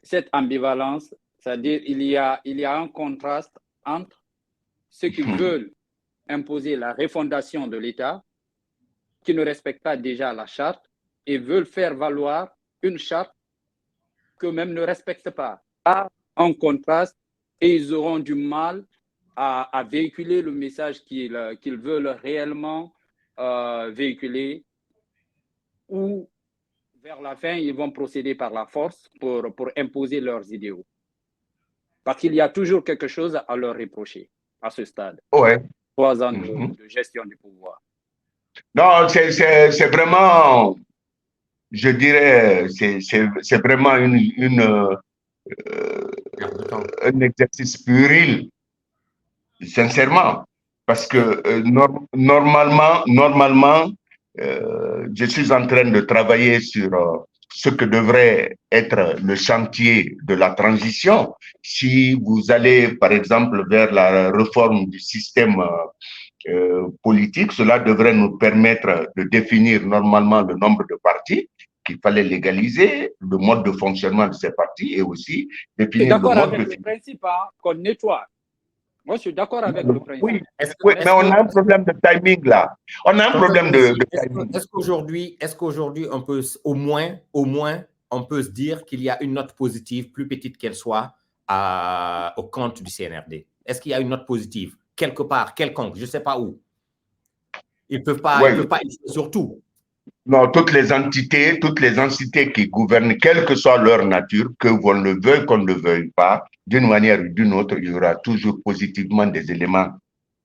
cette ambivalence, c'est-à-dire il y a un contraste entre ceux qui veulent imposer la refondation de l'État, qui ne respectent pas déjà la charte, et veulent faire valoir une charte qu'eux-mêmes ne respectent pas. En contraste, et ils auront du mal à véhiculer le message qu'ils veulent réellement véhiculer, ou vers la fin, ils vont procéder par la force pour imposer leurs idéaux. Parce qu'il y a toujours quelque chose à leur reprocher à ce stade. 3 ans de gestion du pouvoir. Non, c'est vraiment, je dirais, c'est vraiment un exercice puéril, sincèrement. Parce que normalement, je suis en train de travailler sur ce que devrait être le chantier de la transition. Si vous allez, par exemple, vers la réforme du système politique, cela devrait nous permettre de définir normalement le nombre de partis qu'il fallait légaliser, le mode de fonctionnement de ces partis et aussi définir le mode avec le principe qu'on nettoie. Moi, je suis d'accord avec le principe. Oui, mais on a un problème de timing là. On a un problème de timing. Est-ce qu'aujourd'hui, on peut au moins, on peut se dire qu'il y a une note positive, plus petite qu'elle soit, au compte du CNRD? Est-ce qu'il y a une note positive quelque part, quelconque, je ne sais pas où? Ils ne peuvent pas, surtout. Non, toutes les entités qui gouvernent, quelle que soit leur nature, que l'on le veuille, qu'on ne le veuille pas, d'une manière ou d'une autre, il y aura toujours positivement des éléments.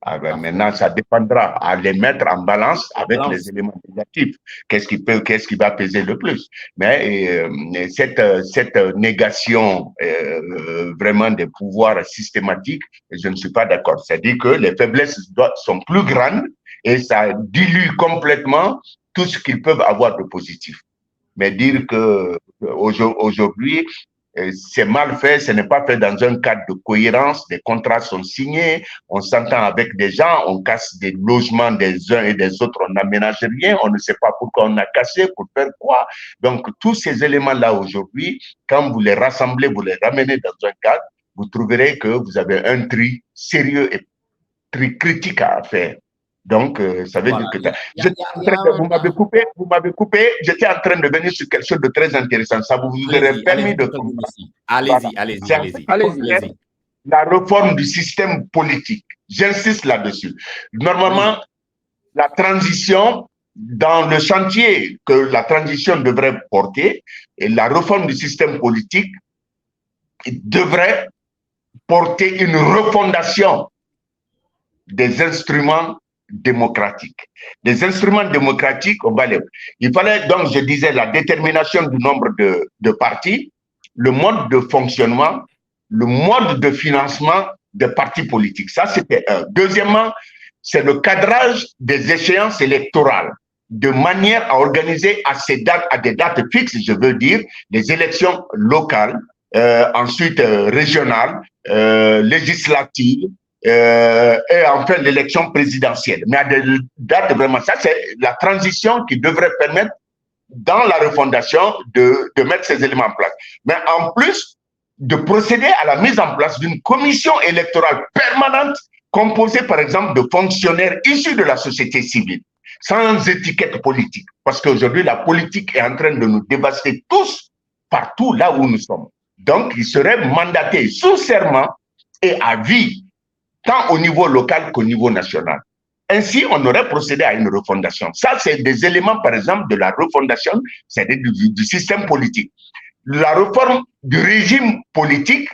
Maintenant, ça dépendra à les mettre en balance avec les éléments négatifs. Qu'est-ce qui va peser le plus? Mais cette négation vraiment des pouvoirs systématiques, je ne suis pas d'accord. C'est-à-dire que les faiblesses sont plus grandes et ça dilue complètement tout ce qu'ils peuvent avoir de positif. Mais dire que aujourd'hui, c'est mal fait, ce n'est pas fait dans un cadre de cohérence, des contrats sont signés, on s'entend avec des gens, on casse des logements des uns et des autres, on n'aménage rien, on ne sait pas pourquoi on a cassé, pour faire quoi. Donc, tous ces éléments-là aujourd'hui, quand vous les rassemblez, vous les ramenez dans un cadre, vous trouverez que vous avez un tri sérieux et tri critique à faire. Donc, ça veut dire que vous m'avez coupé, j'étais en train de venir sur quelque chose de très intéressant. Ça vous aurait permis de comprendre. Allez-y. La réforme du système politique. J'insiste là-dessus. Normalement, la transition, dans le chantier que la transition devrait porter, et la réforme du système politique devrait porter une refondation des instruments démocratiques. Des instruments démocratiques, il fallait donc, je disais, la détermination du nombre de partis, le mode de fonctionnement, le mode de financement des partis politiques. Ça, c'était un. Deuxièmement, c'est le cadrage des échéances électorales, de manière à organiser à des dates fixes, je veux dire, les élections locales, ensuite régionales, législatives, et enfin l'élection présidentielle. Mais à des dates vraiment, ça c'est la transition qui devrait permettre dans la refondation de mettre ces éléments en place. Mais en plus de procéder à la mise en place d'une commission électorale permanente composée par exemple de fonctionnaires issus de la société civile, sans étiquette politique. Parce qu'aujourd'hui la politique est en train de nous dévaster tous, partout là où nous sommes. Donc ils seraient mandatés sous serment et à vie, tant au niveau local qu'au niveau national. ainsi, on aurait procédé à une refondation. Ça, c'est des éléments, par exemple, de la refondation, c'est-à-dire du système politique. La réforme du régime politique,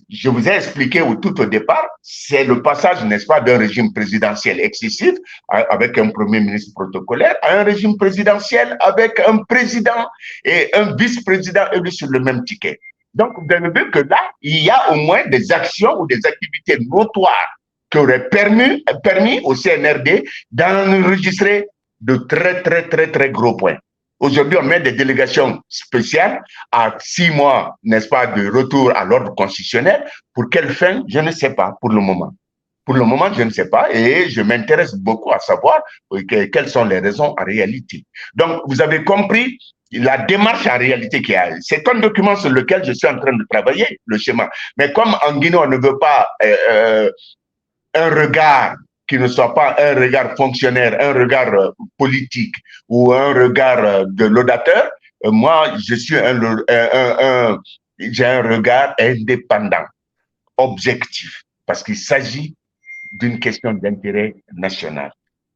je vous ai expliqué tout au départ, c'est le passage, n'est-ce pas, d'un régime présidentiel excessif avec un premier ministre protocolaire à un régime présidentiel avec un président et un vice-président élus sur le même ticket. Donc, vous avez vu que là, il y a au moins des actions ou des activités notoires qui auraient permis au CNRD d'enregistrer de très gros points. Aujourd'hui, on met des délégations spéciales à 6 mois, n'est-ce pas, de retour à l'ordre constitutionnel. Pour quelle fin? Je ne sais pas pour le moment. Pour le moment, je ne sais pas et je m'intéresse beaucoup à savoir quelles sont les raisons en réalité. Donc, vous avez compris la démarche en réalité qu'il y a. C'est un document sur lequel je suis en train de travailler, le schéma. Mais comme en Guinée, on ne veut pas un regard qui ne soit pas un regard fonctionnaire, un regard politique ou un regard de laudateur, moi, je suis j'ai un regard indépendant, objectif, parce qu'il s'agit d'une question d'intérêt national.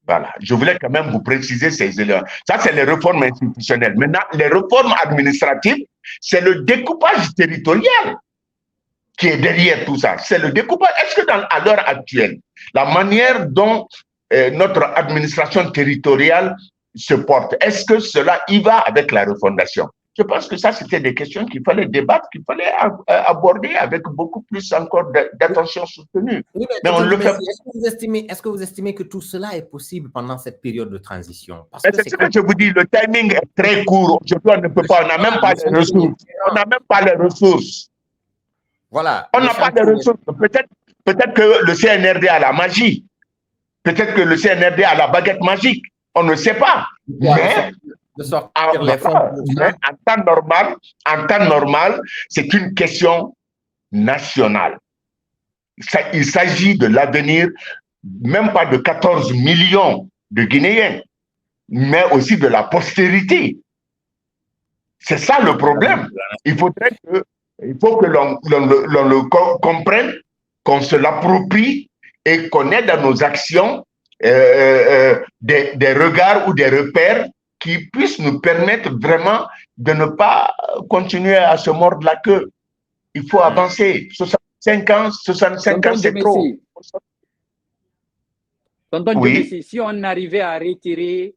Voilà. Je voulais quand même vous préciser ces éléments. Ça, c'est les réformes institutionnelles. Maintenant, les réformes administratives, c'est le découpage territorial qui est derrière tout ça. C'est le découpage. Est-ce que à l'heure actuelle, la manière dont notre administration territoriale se porte, est-ce que cela y va avec la refondation? Je pense que ça, c'était des questions qu'il fallait débattre, qu'il fallait aborder avec beaucoup plus encore d'attention soutenue. Oui, mais on le fait. Est-ce que vous estimez que tout cela est possible pendant cette période de transition? C'est ce que je vous dis, le timing est très court. Aujourd'hui, on ne peut pas, on n'a même pas les ressources. On n'a même pas les ressources. Voilà. On n'a pas de ressources. Peut-être que le CNRD a la magie. Peut-être que le CNRD a la baguette magique. On ne sait pas. Mais en temps normal, c'est une question nationale. Il s'agit de l'avenir, même pas de 14 millions de Guinéens, mais aussi de la postérité. C'est ça le problème. Il faut que l'on le comprenne, qu'on se l'approprie et qu'on ait dans nos actions des regards ou des repères qui puissent nous permettre vraiment de ne pas continuer à se mordre la queue. Il faut avancer. 65 ans, c'est trop. Tonton Djemessi, si on arrivait à retirer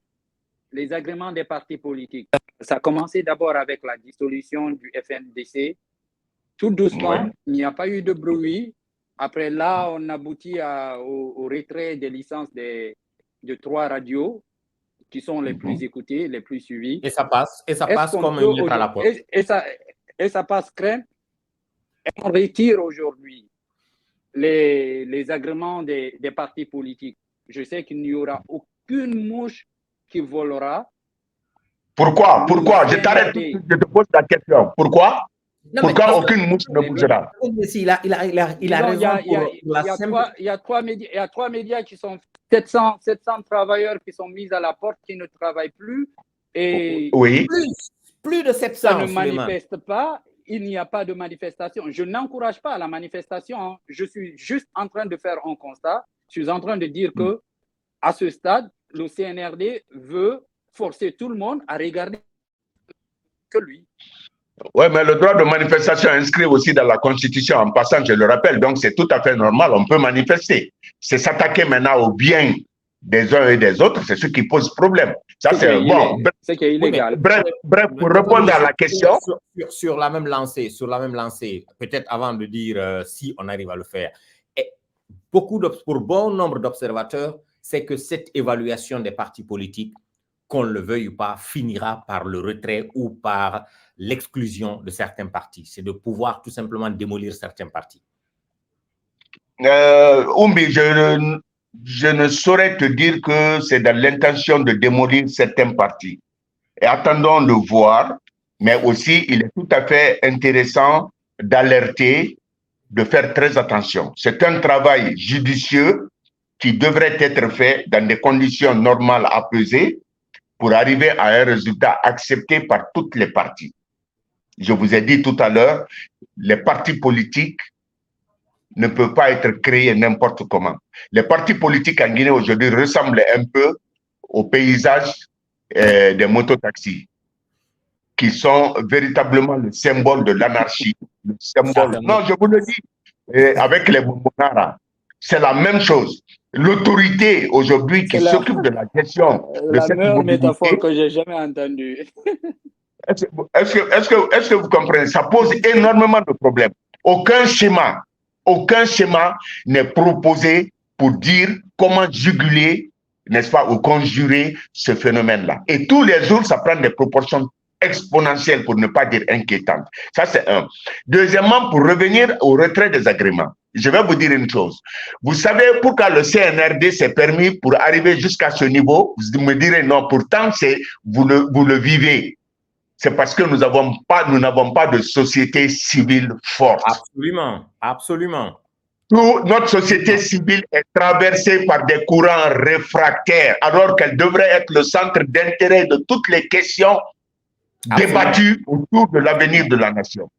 les agréments des partis politiques, ça a commencé d'abord avec la dissolution du FNDC. Tout doucement, il n'y a pas eu de bruit. Après là, on aboutit au retrait des licences de 3 radios qui sont les plus écoutées, les plus suivies. Et ça passe comme une lettre à la poste. Et ça passe crème. Et on retire aujourd'hui les agréments des partis politiques. Je sais qu'il n'y aura aucune mouche qui volera. Pourquoi? Je t'arrête, je te pose la question. Pourquoi? Pourquoi aucune mouche ne bougera? Il a raison. Il y a 3 médias qui sont 700 travailleurs qui sont mis à la porte, qui ne travaillent plus. Et plus de 700. Ça ne manifeste pas. Il n'y a pas de manifestation. Je n'encourage pas la manifestation. Je suis juste en train de faire un constat. Je suis en train de dire que à ce stade, le CNRD veut forcer tout le monde à regarder que lui. Oui, mais le droit de manifestation est inscrit aussi dans la Constitution, en passant, je le rappelle, donc c'est tout à fait normal, on peut manifester. C'est s'attaquer maintenant aux biens des uns et des autres, c'est ce qui pose problème. Ça, c'est bon. C'est qui est illégal. Bref, pour répondre à la question. Sur la même lancée, peut-être avant de dire si on arrive à le faire, pour bon nombre d'observateurs, c'est que cette évaluation des partis politiques, qu'on le veuille ou pas, finira par le retrait ou par l'exclusion de certains partis. C'est de pouvoir tout simplement démolir certains partis. Oumbi, je ne saurais te dire que c'est dans l'intention de démolir certains partis. Et attendons de voir, mais aussi il est tout à fait intéressant d'alerter, de faire très attention. C'est un travail judicieux qui devrait être fait dans des conditions normales apaisées pour arriver à un résultat accepté par toutes les parties. Je vous ai dit tout à l'heure, les partis politiques ne peut pas être créé n'importe comment. Les partis politiques en Guinée aujourd'hui ressemblent un peu au paysage des mototaxis, qui sont véritablement le symbole de l'anarchie. Le symbole. Non, je vous le dis, avec les Bombonara, c'est la même chose. L'autorité aujourd'hui qui s'occupe de la gestion de cette meilleure métaphore que j'ai jamais entendue. Est-ce que vous comprenez? Ça pose énormément de problèmes. Aucun schéma n'est proposé pour dire comment juguler, n'est-ce pas, ou conjurer ce phénomène-là. Et tous les jours, ça prend des proportions exponentielles, pour ne pas dire inquiétantes. Ça, c'est un. Deuxièmement, pour revenir au retrait des agréments, je vais vous dire une chose. Vous savez pourquoi le CNRD s'est permis pour arriver jusqu'à ce niveau? Vous me direz non, pourtant, vous le vivez. C'est parce que nous n'avons pas de société civile forte. Absolument, absolument. Toute notre société civile est traversée par des courants réfractaires, alors qu'elle devrait être le centre d'intérêt de toutes les questions débattues autour de l'avenir de la nation.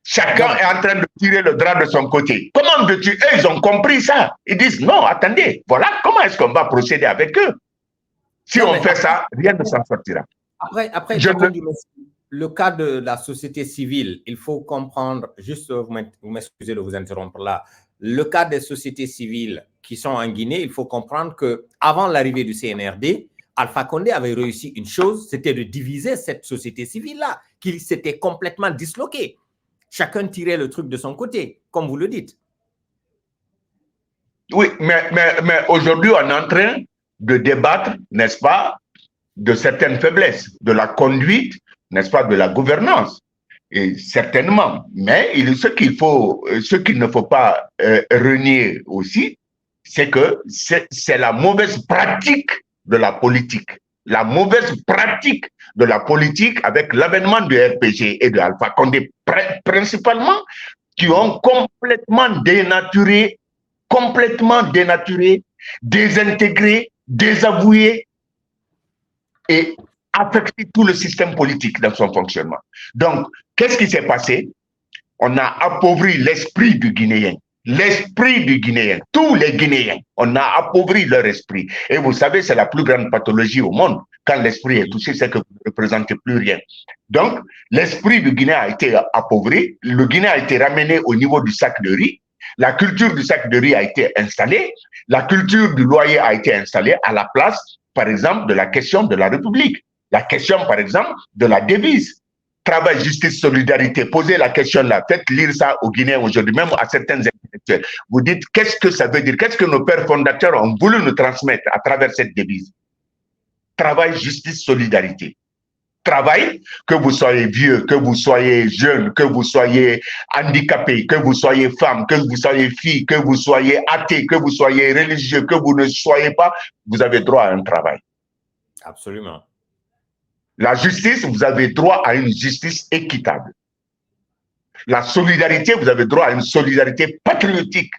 Chacun est en train de tirer le drap de son côté. Comment veux-tu? Eux, ils ont compris ça. Ils disent, non, attendez, voilà comment est-ce qu'on va procéder avec eux. Si on fait ça, rien ne s'en sortira. Après le cas de la société civile, il faut comprendre, juste vous m'excusez de vous interrompre là, le cas des sociétés civiles qui sont en Guinée, il faut comprendre qu'avant l'arrivée du CNRD, Alpha Condé avait réussi une chose, c'était de diviser cette société civile-là, qui s'était complètement disloquée. Chacun tirait le truc de son côté, comme vous le dites. Oui, mais aujourd'hui, on est en train de débattre, n'est-ce pas, de certaines faiblesses, de la conduite, n'est-ce pas, de la gouvernance, et certainement. Mais ce qu'il ne faut pas renier aussi, c'est que c'est la mauvaise pratique de la politique. La mauvaise pratique de la politique avec l'avènement du RPG et de Alpha Condé, principalement, qui ont complètement dénaturé, désintégré, désavoué et affecter tout le système politique dans son fonctionnement. Donc, qu'est-ce qui s'est passé? On a appauvri l'esprit du Guinéen. L'esprit du Guinéen, tous les Guinéens, on a appauvri leur esprit. Et vous savez, c'est la plus grande pathologie au monde. Quand l'esprit est touché, c'est que vous ne représentez plus rien. Donc, l'esprit du Guinéen a été appauvri. Le Guinéen a été ramené au niveau du sac de riz. La culture du sac de riz a été installée. La culture du loyer a été installée à la place, par exemple, de la question de la République. La question, par exemple, de la devise. Travail, justice, solidarité. Posez la question là. Faites lire ça aux Guinéens aujourd'hui, même à certains intellectuels. Vous dites, qu'est-ce que ça veut dire? Qu'est-ce que nos pères fondateurs ont voulu nous transmettre à travers cette devise? Travail, justice, solidarité. Travail, que vous soyez vieux, que vous soyez jeune, que vous soyez handicapé, que vous soyez femme, que vous soyez fille, que vous soyez athée, que vous soyez religieux, que vous ne soyez pas, vous avez droit à un travail. Absolument. La justice, vous avez droit à une justice équitable. La solidarité, vous avez droit à une solidarité patriotique.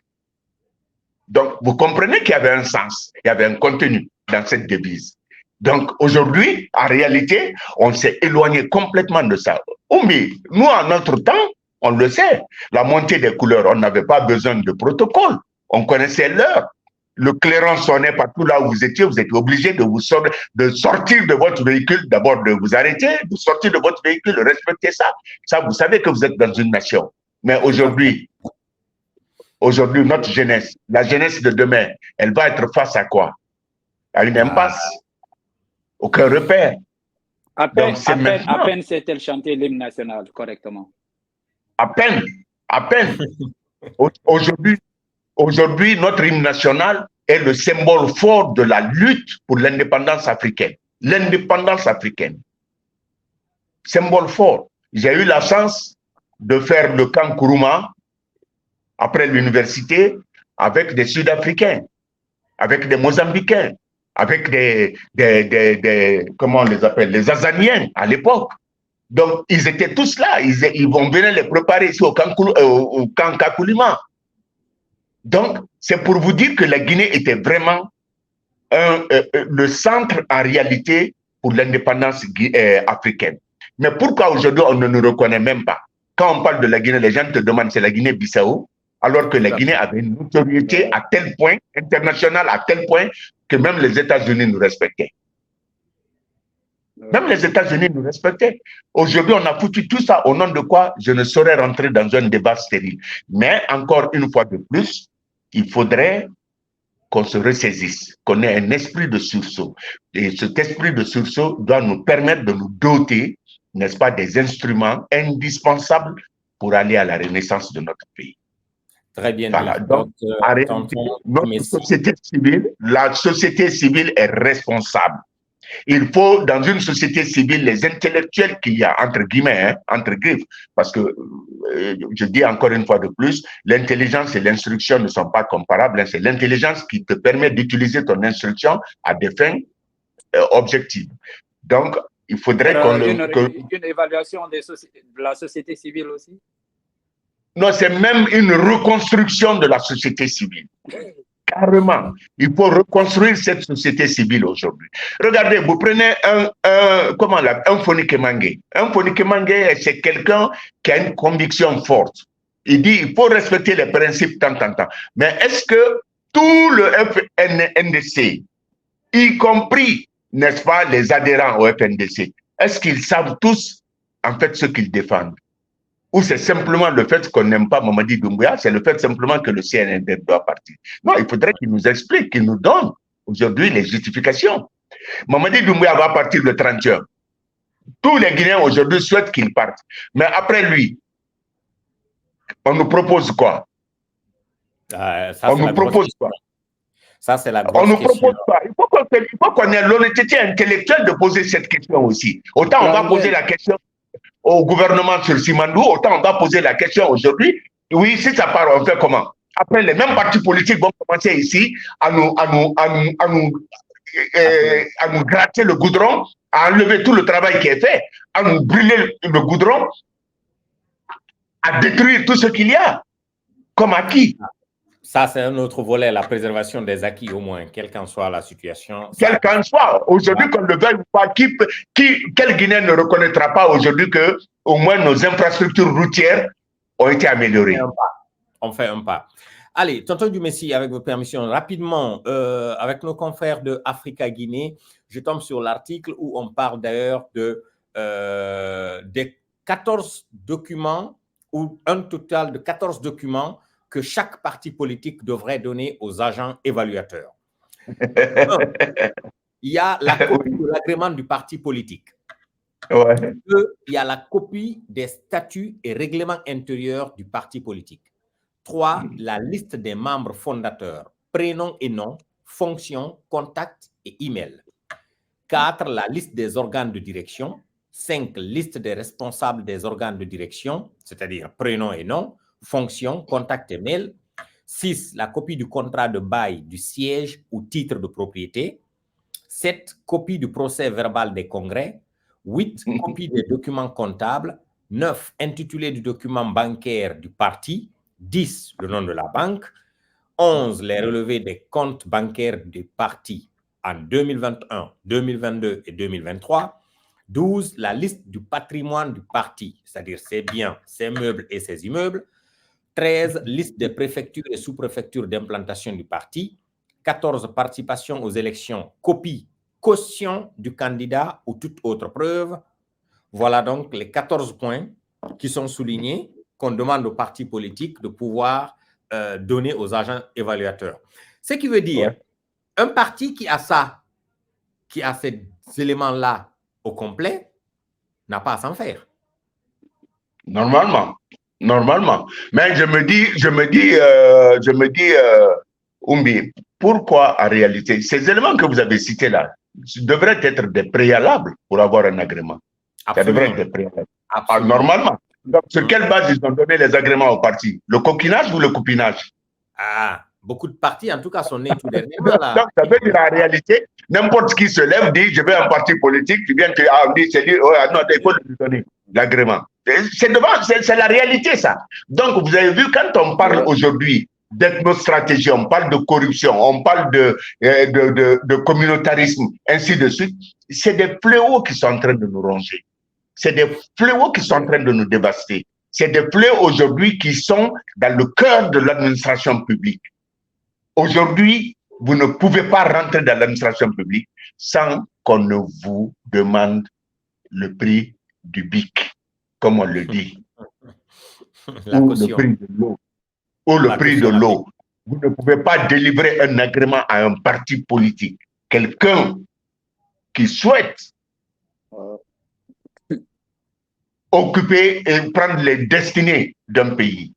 Donc, vous comprenez qu'il y avait un sens, il y avait un contenu dans cette devise. Donc, aujourd'hui, en réalité, on s'est éloigné complètement de ça. Oh, mais nous, en notre temps, on le sait, la montée des couleurs, on n'avait pas besoin de protocole. On connaissait l'heure. Le clairon sonnait partout là où vous étiez obligé de sortir de votre véhicule, d'abord de vous arrêter, de sortir de votre véhicule, de respecter ça. Ça, vous savez que vous êtes dans une nation. Mais aujourd'hui, notre jeunesse, la jeunesse de demain, elle va être face à quoi? À une impasse. Aucun repère. À peine sait-elle chanter l'hymne national correctement. À peine. Aujourd'hui, notre hymne national est le symbole fort de la lutte pour l'indépendance africaine. L'indépendance africaine. Symbole fort. J'ai eu la chance de faire le camp Nkrumah après l'université avec des Sud-Africains, avec des Mozambicains, avec comment on les appelle, les Azaniens à l'époque. Donc, ils étaient tous là. Ils vont venir les préparer ici au camp Kakulima. Donc, c'est pour vous dire que la Guinée était vraiment le centre en réalité pour l'indépendance africaine. Mais pourquoi aujourd'hui on ne nous reconnaît même pas? Quand on parle de la Guinée, les gens te demandent c'est la Guinée-Bissau. alors que la Guinée avait une notoriété à tel point, internationale à tel point, que même les États-Unis nous respectaient. Même les États-Unis nous respectaient. Aujourd'hui, on a foutu tout ça au nom de quoi? Je ne saurais rentrer dans un débat stérile. Mais encore une fois de plus, il faudrait qu'on se ressaisisse, qu'on ait un esprit de sursaut. Et cet esprit de sursaut doit nous permettre de nous doter, n'est-ce pas, des instruments indispensables pour aller à la renaissance de notre pays. Très bien voilà. dit. Donc, en réalité, notre société civile, la société civile est responsable. Il faut, dans une société civile, les intellectuels qu'il y a, entre guillemets, hein, entre griffes, parce que, je dis encore une fois de plus, l'intelligence et l'instruction ne sont pas comparables. Hein, c'est l'intelligence qui te permet d'utiliser ton instruction à des fins objectives. Donc, il faudrait une évaluation de la société civile aussi? Non, c'est même une reconstruction de la société civile. Carrément. Il faut reconstruire cette société civile aujourd'hui. Regardez, vous prenez un Fonike Mangue. Un Fonike Mangue, c'est quelqu'un qui a une conviction forte. Il dit, il faut respecter les principes tant. Mais est-ce que tout le FNDC, y compris, n'est-ce pas, les adhérents au FNDC, est-ce qu'ils savent tous, en fait, ce qu'ils défendent? Ou c'est simplement le fait qu'on n'aime pas Mamadi Doumbouya, c'est le fait simplement que le CNRD doit partir. Non, il faudrait qu'il nous explique, qu'il nous donne aujourd'hui les justifications. Mamadi Doumbouya va partir le 31. Tous les Guinéens aujourd'hui souhaitent qu'il parte. Mais après lui, on nous propose quoi? On nous propose quoi? Ça, c'est la grosse question. On nous propose question. quoi? Il faut qu'on ait l'honnêteté intellectuelle de poser cette question aussi. Autant on va poser la question au gouvernement sur Simandou, autant on va poser la question aujourd'hui. Oui, si ça part, on fait comment? Après, les mêmes partis politiques vont commencer ici à nous gratter le goudron, à enlever tout le travail qui est fait, à nous brûler le goudron, à détruire tout ce qu'il y a comme acquis. Ça, c'est un autre volet, la préservation des acquis au moins, quelle qu'en soit la situation. Quelle qu'en soit. Aujourd'hui, qu'on le veuille ou pas, quel Guinéen ne reconnaîtra pas aujourd'hui que au moins nos infrastructures routières ont été améliorées? On fait un pas. Allez, tonton Dumessi, avec votre permission, rapidement, avec nos confrères de Africa Guinée, je tombe sur l'article où on parle d'ailleurs des 14 documents, ou un total de 14 documents que chaque parti politique devrait donner aux agents évaluateurs. Il y a la copie de l'agrément du parti politique. Ouais. Il y a la copie des statuts et règlements intérieurs du parti politique. 3, la liste des membres fondateurs, prénom et nom, fonction, contact et email. 4, la liste des organes de direction. 5, liste des responsables des organes de direction, c'est-à-dire prénom et nom, fonction, contact et mail. 6, la copie du contrat de bail du siège ou titre de propriété. 7, copie du procès verbal des congrès. 8, copie des documents comptables. 9, intitulé du document bancaire du parti. 10, le nom de la banque. 11, les relevés des comptes bancaires du parti en 2021, 2022 et 2023. 12, la liste du patrimoine du parti, c'est-à-dire ses biens, ses meubles et ses immeubles. 13, liste des préfectures et sous-préfectures d'implantation du parti. 14, participation aux élections, copie, caution du candidat ou toute autre preuve. Voilà donc les 14 points qui sont soulignés, qu'on demande aux partis politiques de pouvoir donner aux agents évaluateurs. Ce qui veut dire, un parti qui a ça, qui a ces éléments-là au complet, n'a pas à s'en faire. Normalement. Mais je me dis, Oumbi, pourquoi en réalité, ces éléments que vous avez cités là, devraient être des préalables pour avoir un agrément? Absolument. Ça devrait être des préalables. Normalement. Donc, sur quelle base ils ont donné les agréments au parti? Le coquinage ou le coupinage? Beaucoup de partis, en tout cas, sont nés tout dernièrement. Donc, ça veut dire en réalité, n'importe qui se lève, dit, je veux un parti politique, tu viens, on dit, c'est lui, non, il faut lui donner l'agrément. C'est la réalité, ça. Donc, vous avez vu, quand on parle aujourd'hui d'ethnostratégie, on parle de corruption, on parle de communautarisme, ainsi de suite, c'est des fléaux qui sont en train de nous ronger. C'est des fléaux qui sont en train de nous dévaster. c'est des fléaux aujourd'hui qui sont dans le cœur de l'administration publique. Aujourd'hui, vous ne pouvez pas rentrer dans l'administration publique sans qu'on ne vous demande le prix du BIC, comme on le dit, ou le prix de l'eau, ou le prix de l'eau. Vous ne pouvez pas délivrer un agrément à un parti politique. Quelqu'un qui souhaite occuper et prendre les destinées d'un pays,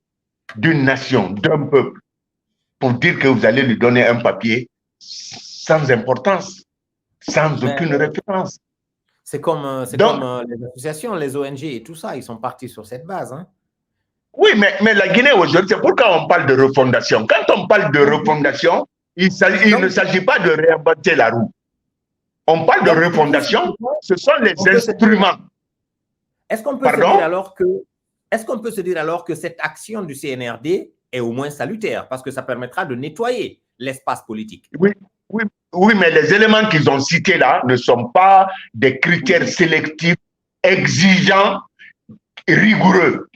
d'une nation, d'un peuple, pour dire que vous allez lui donner un papier sans importance, sans aucune référence. C'est comme les associations, les ONG et tout ça, ils sont partis sur cette base. Hein? Oui, mais la Guinée aujourd'hui, c'est pourquoi on parle de refondation. Quand on parle de refondation, il ne s'agit pas de réinventer la roue. On parle de refondation, ce sont les instruments. Est-ce qu'on peut se dire alors que cette action du CNRD est au moins salutaire parce que ça permettra de nettoyer l'espace politique? Oui, mais les éléments qu'ils ont cités là ne sont pas des critères sélectifs, exigeants, rigoureux.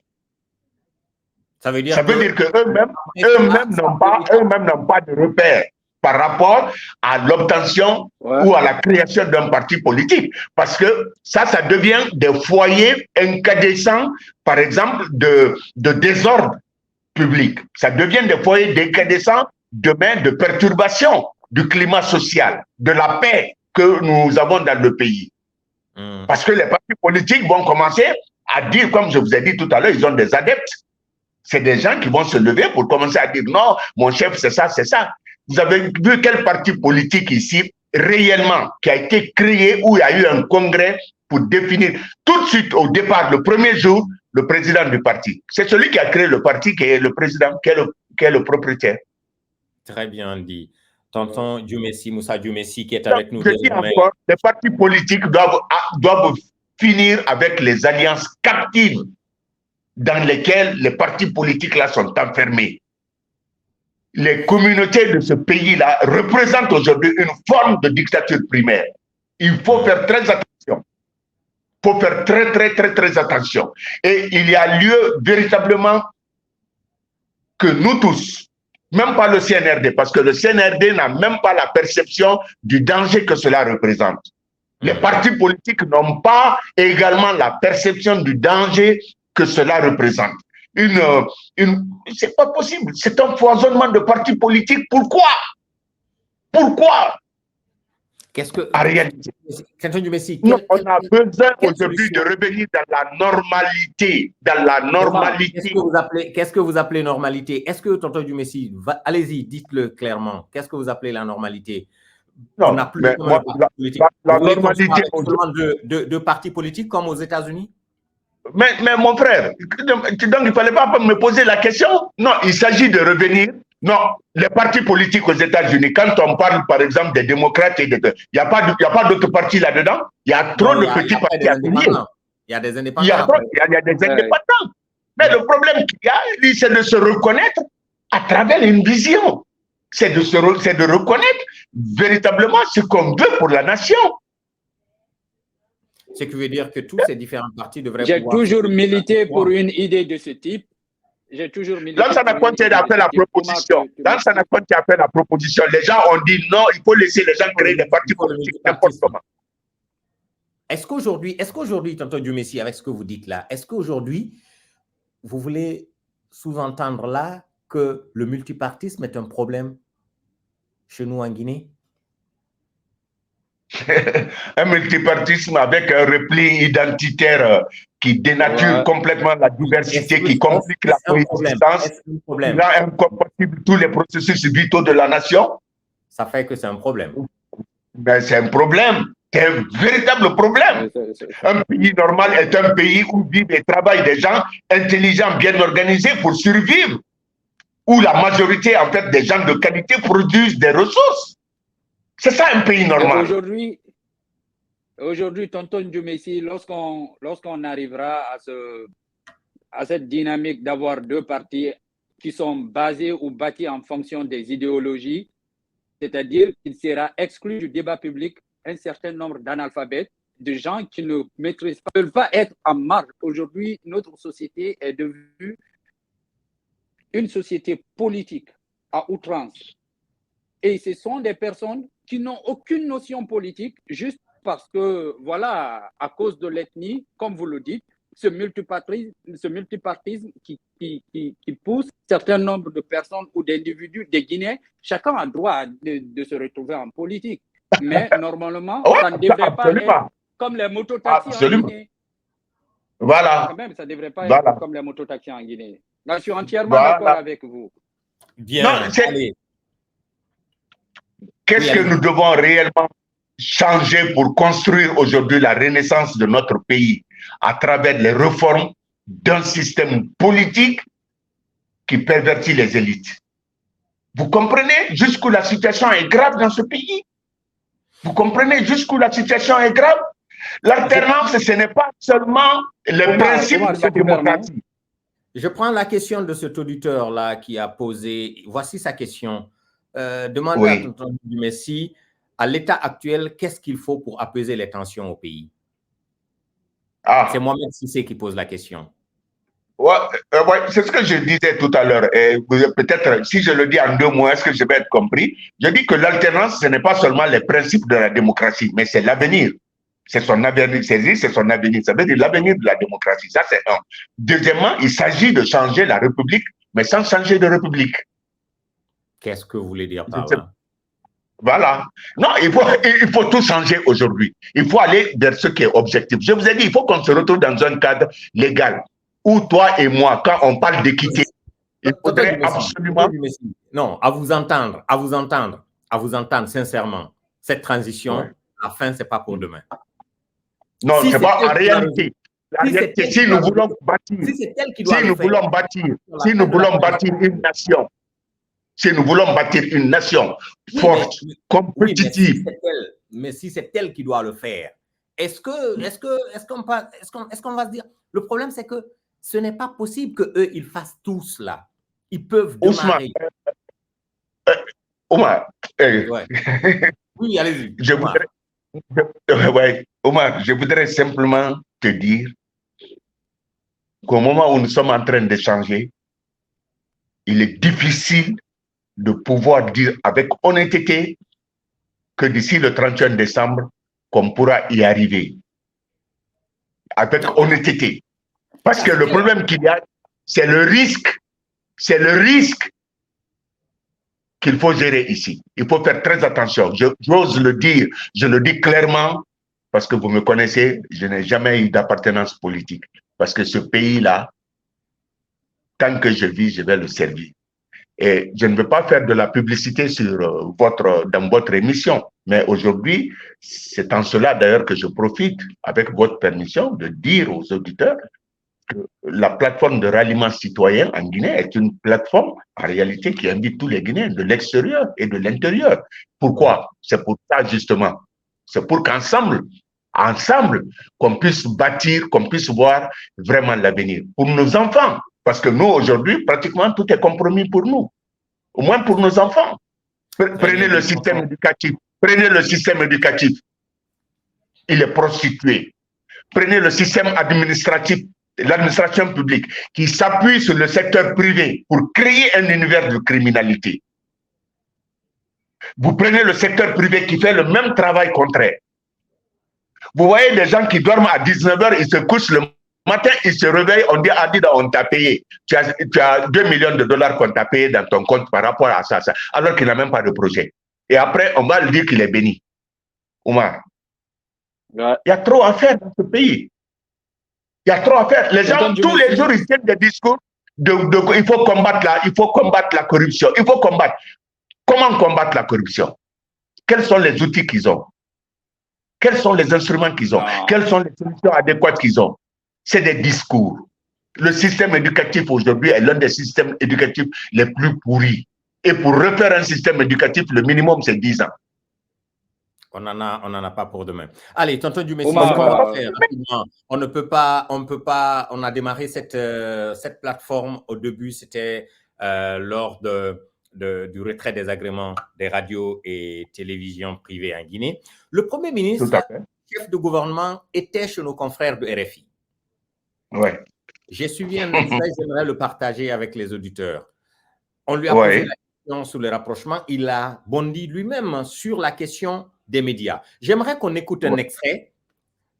Ça veut dire qu'eux-mêmes n'ont pas de repères par rapport à l'obtention ou à la création d'un parti politique. Parce que ça devient des foyers incandescents, par exemple, de désordre public. Ça devient des foyers incandescents de perturbation du climat social, de la paix que nous avons dans le pays. Parce que les partis politiques vont commencer à dire, comme je vous ai dit tout à l'heure, ils ont des adeptes. C'est des gens qui vont se lever pour commencer à dire non, mon chef, c'est ça, c'est ça. Vous avez vu quel parti politique ici, réellement, qui a été créé, où il y a eu un congrès pour définir tout de suite au départ, le premier jour, le président du parti. C'est celui qui a créé le parti qui est le président, qui est le propriétaire. Très bien dit. Tonton Dioumessi, Moussa Dioumessi, qui est avec nous. Je dis encore, les partis politiques doivent finir avec les alliances captives dans lesquelles les partis politiques là sont enfermés. Les communautés de ce pays-là représentent aujourd'hui une forme de dictature primaire. Il faut faire très attention. Il faut faire très attention. Et il y a lieu véritablement que nous tous, même pas le CNRD, parce que le CNRD n'a même pas la perception du danger que cela représente. Les partis politiques n'ont pas également la perception du danger que cela représente. C'est pas possible. C'est un foisonnement de partis politiques. Pourquoi? Qu'est-ce que... En réalité, on a besoin aujourd'hui de revenir dans la normalité. Qu'est-ce que vous appelez normalité? Est-ce que, tonton Dioumessi, allez-y, dites-le clairement. Qu'est-ce que vous appelez la normalité? Non, on n'a plus la normalité de partis politiques comme aux États-Unis? Mais mon frère, donc il ne fallait pas me poser la question. Non, il s'agit de revenir. Non, les partis politiques aux États-Unis, quand on parle par exemple des démocrates, il n'y a pas d'autres partis là-dedans. Il y a trop de petits partis à venir. Il y a des indépendants. Il y a des indépendants. Mais le problème qu'il y a, c'est de se reconnaître à travers une vision. C'est de reconnaître véritablement ce qu'on veut pour la nation. Ce qui veut dire que tous ces différents partis devraient J'ai toujours milité pour une idée de ce type. J'ai toujours milité. Dans Sana Conté a fait la proposition. Dans Sana Conté a fait la proposition. Les gens ont dit non, il faut laisser les gens créer des partis politiques n'importe comment. Est-ce qu'aujourd'hui, tonton Dioumessi, avec ce que vous dites là, est-ce qu'aujourd'hui, vous voulez sous-entendre là que le multipartisme est un problème chez nous en Guinée? Un multipartisme avec un repli identitaire qui dénature complètement la diversité, qui complique la coexistence, qui rend incompatible tous les processus vitaux de la nation. Ça fait que c'est un problème. Mais c'est un problème. C'est un véritable problème. Un pays normal est un pays où vivent et travaillent des gens intelligents, bien organisés pour survivre, où la majorité, en fait, des gens de qualité produisent des ressources. C'est ça un pays normal. Aujourd'hui, tonton Dioumessi, lorsqu'on arrivera à cette dynamique d'avoir deux partis qui sont basés ou bâtis en fonction des idéologies, c'est-à-dire qu'il sera exclu du débat public un certain nombre d'analphabètes de gens qui ne maîtrisent pas, ne veulent pas être en marge. Aujourd'hui, notre société est devenue une société politique à outrance. Et ce sont des personnes qui n'ont aucune notion politique, juste parce que, voilà, à cause de l'ethnie, comme vous le dites, ce multipartisme qui pousse un certain nombre de personnes ou d'individus, des Guinéens, chacun a droit de se retrouver en politique. Mais normalement, ça ne devrait pas être comme les mototaxis en Guinée. Voilà. Quand même, ça ne devrait pas être comme les mototaxis en Guinée. Là, je suis entièrement d'accord avec vous. Bien. Non, qu'est-ce que nous devons réellement changer pour construire aujourd'hui la renaissance de notre pays à travers les réformes d'un système politique qui pervertit les élites? Vous comprenez jusqu'où la situation est grave dans ce pays? Vous comprenez jusqu'où la situation est grave? L'alternance, ce n'est pas seulement le principe de la démocratie. Je prends la question de cet auditeur-là qui a posé. Voici sa question. Demandez à Tonton Messi, à l'état actuel, qu'est-ce qu'il faut pour apaiser les tensions au pays? C'est Mohamed Sissé qui pose la question. Ouais, c'est ce que je disais tout à l'heure. Peut-être, si je le dis en 2 mots, est-ce que je vais être compris? Je dis que l'alternance, ce n'est pas seulement les principes de la démocratie, mais c'est l'avenir. C'est son avenir, c'est son avenir. Ça veut dire l'avenir de la démocratie. Ça, c'est un. Deuxièmement, il s'agit de changer la République, mais sans changer de République. Qu'est-ce que vous voulez dire par là? Voilà. Non, il faut tout changer aujourd'hui. Il faut aller vers ce qui est objectif. Je vous ai dit, il faut qu'on se retrouve dans un cadre légal où toi et moi, quand on parle d'équité, il faudrait absolument... Non, à vous entendre sincèrement, cette transition, la fin, ce n'est pas pour demain. Non, si c'est pas en réalité. La réalité, si nous voulons bâtir, si nous voulons bâtir une nation, si nous voulons bâtir une nation forte, compétitive. Mais si c'est elle qui doit le faire, est-ce qu'on va se dire, le problème c'est que ce n'est pas possible qu'eux, ils fassent tout cela. Ils peuvent démarrer. Omar, oui, allez-y. Omar, je voudrais simplement te dire qu'au moment où nous sommes en train d'échanger, il est difficile de pouvoir dire avec honnêteté que d'ici le 31 décembre, qu'on pourra y arriver. Avec honnêteté. Parce que le problème qu'il y a, c'est le risque. C'est le risque qu'il faut gérer ici. Il faut faire très attention. J'ose le dire, je le dis clairement, parce que vous me connaissez, je n'ai jamais eu d'appartenance politique. Parce que ce pays-là, tant que je vis, je vais le servir. Et je ne veux pas faire de la publicité dans votre émission, mais aujourd'hui, c'est en cela d'ailleurs que je profite, avec votre permission, de dire aux auditeurs que la plateforme de ralliement citoyen en Guinée est une plateforme, en réalité, qui invite tous les Guinéens de l'extérieur et de l'intérieur. Pourquoi? C'est pour ça, justement. C'est pour qu'ensemble, qu'on puisse bâtir, qu'on puisse voir vraiment l'avenir. Pour nos enfants, parce que nous, aujourd'hui, pratiquement, tout est compromis pour nous. Au moins pour nos enfants. Prenez le système éducatif. Prenez le système éducatif. Il est prostitué. Prenez le système administratif, l'administration publique, qui s'appuie sur le secteur privé pour créer un univers de criminalité. Vous prenez le secteur privé qui fait le même travail contraire. Vous voyez des gens qui dorment à 19h, ils se couchent le matin, ils se réveillent, on dit, Adida, on t'a payé. Tu as 2 millions de dollars qu'on t'a payé dans ton compte par rapport à ça, alors qu'il n'a même pas de projet. Et après, on va lui dire qu'il est béni. Omar, il y a trop à faire dans ce pays. Il y a trop à faire. Les gens, tous les jours, ils tiennent des discours il faut combattre la corruption. Il faut combattre. Comment combattre la corruption? Quels sont les outils qu'ils ont? Quels sont les instruments qu'ils ont? Quelles sont les solutions adéquates qu'ils ont? C'est des discours. Le système éducatif aujourd'hui est l'un des systèmes éducatifs les plus pourris. Et pour refaire un système éducatif, le minimum, c'est 10 ans. On n'en a pas pour demain. Allez, tonton Dumessi, rapidement. On a démarré cette plateforme au début, c'était lors du retrait des agréments des radios et télévisions privées en Guinée. Le Premier ministre chef de gouvernement était chez nos confrères de RFI. Ouais. J'ai suivi un extrait, j'aimerais le partager avec les auditeurs. On lui a posé la question sur le rapprochement. Il a bondi lui-même sur la question des médias. J'aimerais qu'on écoute un extrait,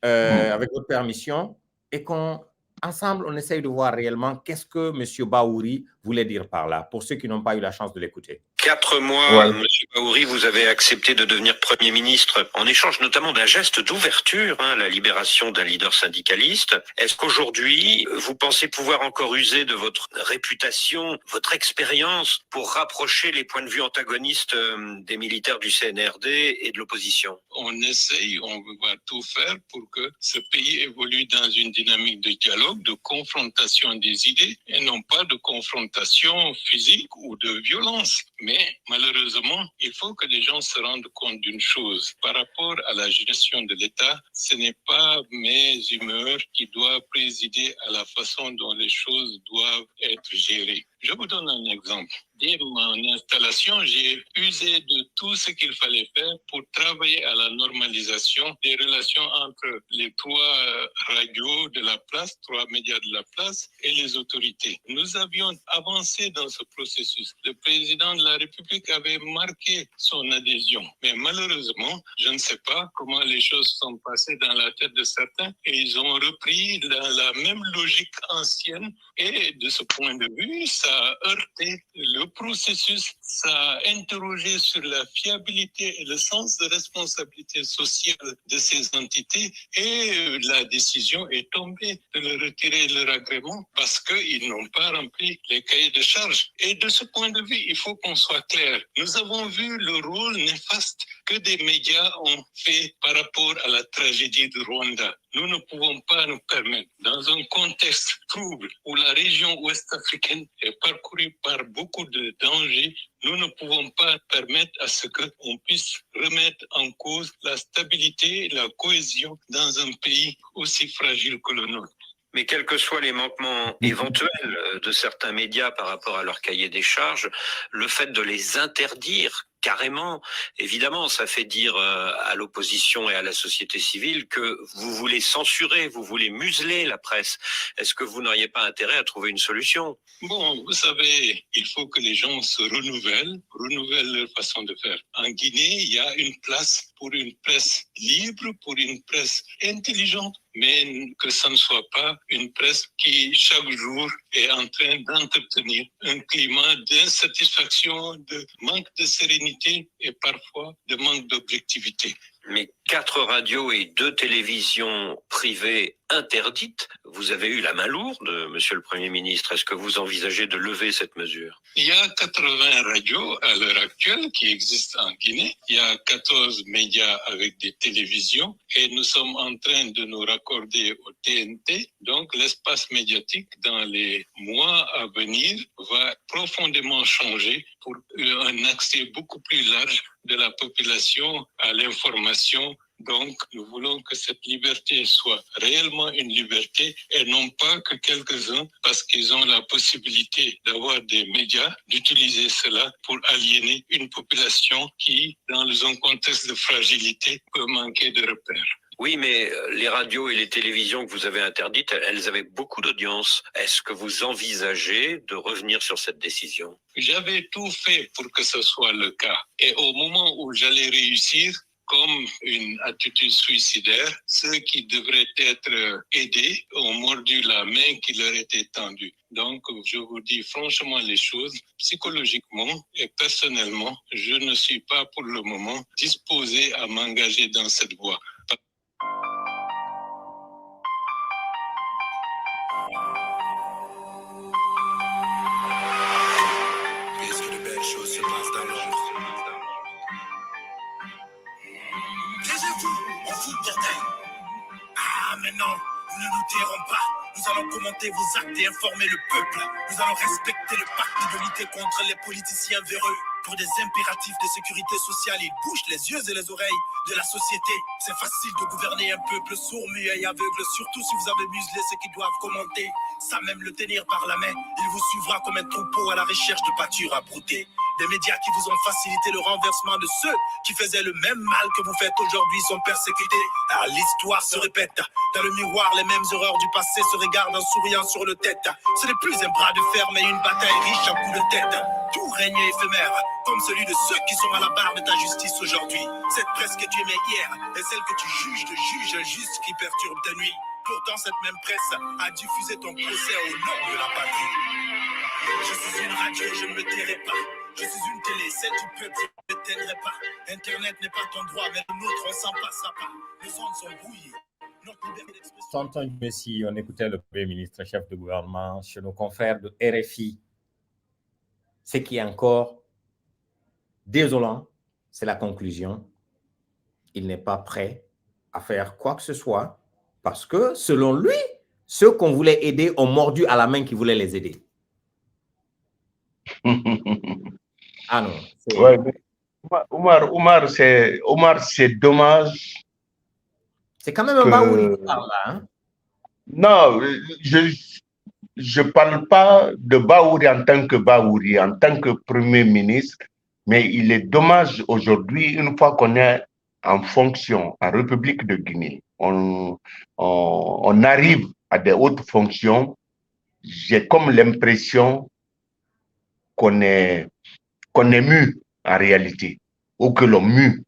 avec votre permission, et qu'ensemble, on essaye de voir réellement qu'est-ce que M. Bahouri voulait dire par là, pour ceux qui n'ont pas eu la chance de l'écouter. 4 mois, M. Bahouri, vous avez accepté de devenir Premier ministre en échange notamment d'un geste d'ouverture, la libération d'un leader syndicaliste. Est-ce qu'aujourd'hui, vous pensez pouvoir encore user de votre réputation, votre expérience pour rapprocher les points de vue antagonistes des militaires du CNRD et de l'opposition? On essaye, on va tout faire pour que ce pays évolue dans une dynamique de dialogue, de confrontation des idées et non pas de confrontation physique ou de violence. Mais malheureusement, il faut que les gens se rendent compte d'une chose. Par rapport à la gestion de l'État, ce n'est pas mes humeurs qui doivent présider à la façon dont les choses doivent être gérées. Je vous donne un exemple. Dès mon installation, j'ai usé de tout ce qu'il fallait faire pour travailler à la normalisation des relations entre les 3 radios de la place, 3 médias de la place et les autorités. Nous avions avancé dans ce processus. Le président de la République avait marqué son adhésion. Mais malheureusement, je ne sais pas comment les choses sont passées dans la tête de certains et ils ont repris la même logique ancienne. Et de ce point de vue, ça a heurté le processus, ça a interrogé sur la fiabilité et le sens de responsabilité sociale de ces entités et la décision est tombée de leur retirer leur agrément parce qu'ils n'ont pas rempli les cahiers de charges. Et de ce point de vue, il faut qu'on soit clair. Nous avons vu le rôle néfaste que des médias ont fait par rapport à la tragédie de Rwanda. Nous ne pouvons pas nous permettre, dans un contexte trouble où la région ouest africaine est parcourue par beaucoup de dangers, nous ne pouvons pas permettre à ce qu'on puisse remettre en cause la stabilité et la cohésion dans un pays aussi fragile que le nôtre. Mais quels que soient les manquements éventuels de certains médias par rapport à leur cahier des charges, le fait de les interdire carrément, évidemment, ça fait dire à l'opposition et à la société civile que vous voulez censurer, vous voulez museler la presse. Est-ce que vous n'auriez pas intérêt à trouver une solution? Bon, vous savez, il faut que les gens se renouvellent leur façon de faire. En Guinée, il y a une place pour une presse libre, pour une presse intelligente, mais que ça ne soit pas une presse qui, chaque jour, est en train d'entretenir un climat d'insatisfaction, de manque de sérénité et parfois de manque d'objectivité. Mais 4 radios et 2 télévisions privées interdites, vous avez eu la main lourde, Monsieur le Premier ministre. Est-ce que vous envisagez de lever cette mesure? Il y a 80 radios à l'heure actuelle qui existent en Guinée. Il y a 14 médias avec des télévisions et nous sommes en train de nous raccorder au TNT. Donc l'espace médiatique dans les mois à venir va profondément changer pour un accès beaucoup plus large de la population à l'information. Donc, nous voulons que cette liberté soit réellement une liberté et non pas que quelques-uns, parce qu'ils ont la possibilité d'avoir des médias, d'utiliser cela pour aliéner une population qui, dans un contexte de fragilité, peut manquer de repères. Oui, mais les radios et les télévisions que vous avez interdites, elles avaient beaucoup d'audience. Est-ce que vous envisagez de revenir sur cette décision? J'avais tout fait pour que ce soit le cas. Et au moment où j'allais réussir, comme une attitude suicidaire, ceux qui devraient être aidés ont mordu la main qui leur était tendue. Donc, je vous dis franchement les choses, psychologiquement et personnellement, je ne suis pas pour le moment disposé à m'engager dans cette voie. Est-ce que de belles choses se passent dans l'ombre? Taisez-vous, on fout le bordel. Ah, mais non, nous ne nous tairons pas. Nous allons commenter vos actes et informer le peuple. Nous allons respecter le pacte de lutter contre les politiciens véreux. Pour des impératifs de sécurité sociale, ils bouchent les yeux et les oreilles de la société. C'est facile de gouverner un peuple sourd, muet et aveugle, surtout si vous avez muselé ceux qui doivent commenter. Sans même le tenir par la main, il vous suivra comme un troupeau à la recherche de pâture à brouter. Des médias qui vous ont facilité le renversement de ceux qui faisaient le même mal que vous faites aujourd'hui sont persécutés. Alors l'histoire se répète. Dans le miroir, les mêmes erreurs du passé se regardent en souriant sur le tête. Ce n'est plus un bras de fer, mais une bataille riche en coups de tête. Tout règne éphémère, comme celui de ceux qui sont à la barre de ta justice aujourd'hui. Cette presse que tu aimais hier est celle que tu juges de juge injuste qui perturbe ta nuit. Pourtant, cette même presse a diffusé ton procès au nom de la patrie. Je suis une radio, je ne me tairai pas. Je suis une télé, celle du peuple, je ne t'aiderai pas. Internet n'est pas ton droit, mais le nôtre, on s'en passera pas. Les ondes sont brouillées. Notre liberté d'expression... Tonton Messi, on écoutait le Premier ministre, chef de gouvernement, chez nos confrères de RFI. Ce qui est encore désolant, c'est la conclusion. Il n'est pas prêt à faire quoi que ce soit parce que, selon lui, ceux qu'on voulait aider ont mordu à la main qui voulait les aider. Ah non. Ouais, Omar, c'est dommage. C'est quand même un Baouri qui parle là. Hein? Non, je ne parle pas de Baouri en tant que Baouri, en tant que Premier ministre, mais il est dommage aujourd'hui, une fois qu'on est en fonction en République de Guinée, on arrive à des hautes fonctions, j'ai comme l'impression qu'on est mu en réalité, ou que l'on mue.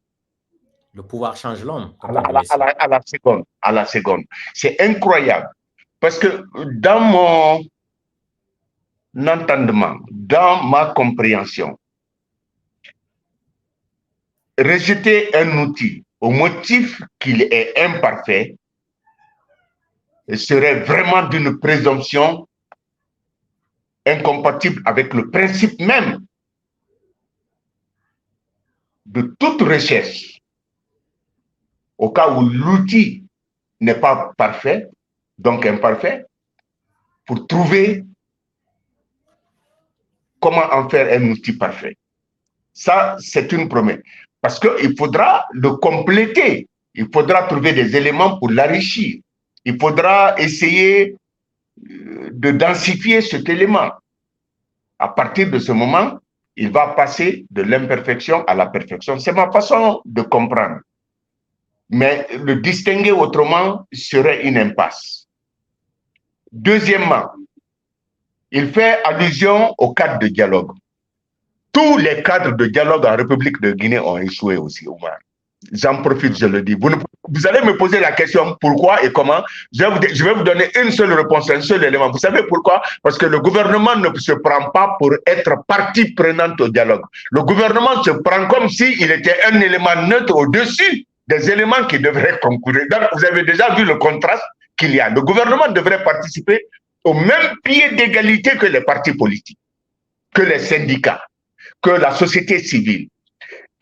Le pouvoir change l'homme. À la seconde. C'est incroyable. Parce que dans mon entendement, dans ma compréhension, rejeter un outil au motif qu'il est imparfait serait vraiment d'une présomption incompatible avec le principe même de toute recherche. Au cas où l'outil n'est pas parfait, donc imparfait, pour trouver comment en faire un outil parfait. Ça, c'est une promesse. Parce qu'il faudra le compléter. Il faudra trouver des éléments pour l'enrichir. Il faudra essayer de densifier cet élément. À partir de ce moment, il va passer de l'imperfection à la perfection. C'est ma façon de comprendre. Mais le distinguer autrement serait une impasse. Deuxièmement, il fait allusion au cadre de dialogue. Tous les cadres de dialogue en République de Guinée ont échoué aussi, Omar. J'en profite, je le dis. Vous allez me poser la question pourquoi et comment. Je vais vous donner une seule réponse, un seul élément. Vous savez pourquoi? Parce que le gouvernement ne se prend pas pour être partie prenante au dialogue. Le gouvernement se prend comme s'il était un élément neutre au-dessus des éléments qui devraient concourir. Donc, vous avez déjà vu le contraste qu'il y a. Le gouvernement devrait participer au même pied d'égalité que les partis politiques, que les syndicats, que la société civile.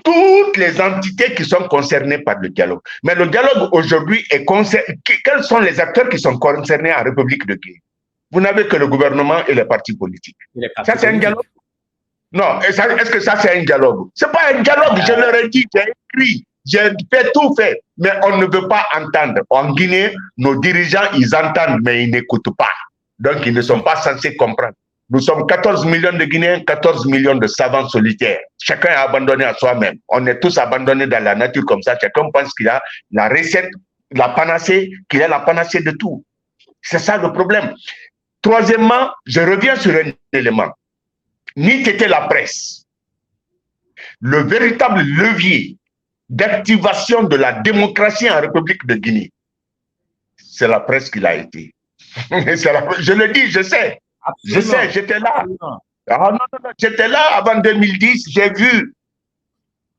Toutes les entités qui sont concernées par le dialogue. Mais le dialogue aujourd'hui est concerné. Quels sont les acteurs qui sont concernés en République de Guinée? Vous n'avez que le gouvernement et les partis politiques. Ça, c'est un dialogue? Non. Est-ce que ça, c'est un dialogue? Ce n'est pas un dialogue. Je leur ai dit, j'ai écrit, j'ai fait tout fait. Mais on ne veut pas entendre. En Guinée, nos dirigeants, ils entendent, mais ils n'écoutent pas. Donc, ils ne sont pas censés comprendre. Nous sommes 14 millions de Guinéens, 14 millions de savants solitaires. Chacun est abandonné à soi-même. On est tous abandonnés dans la nature comme ça. Chacun pense qu'il a la recette, la panacée, qu'il a la panacée de tout. C'est ça le problème. Troisièmement, je reviens sur un élément. Ni qu'était la presse. Le véritable levier d'activation de la démocratie en République de Guinée, c'est la presse qui l'a été. Je le dis, je sais. Absolument. Je sais, j'étais là. Ah, non, j'étais là avant 2010, j'ai vu,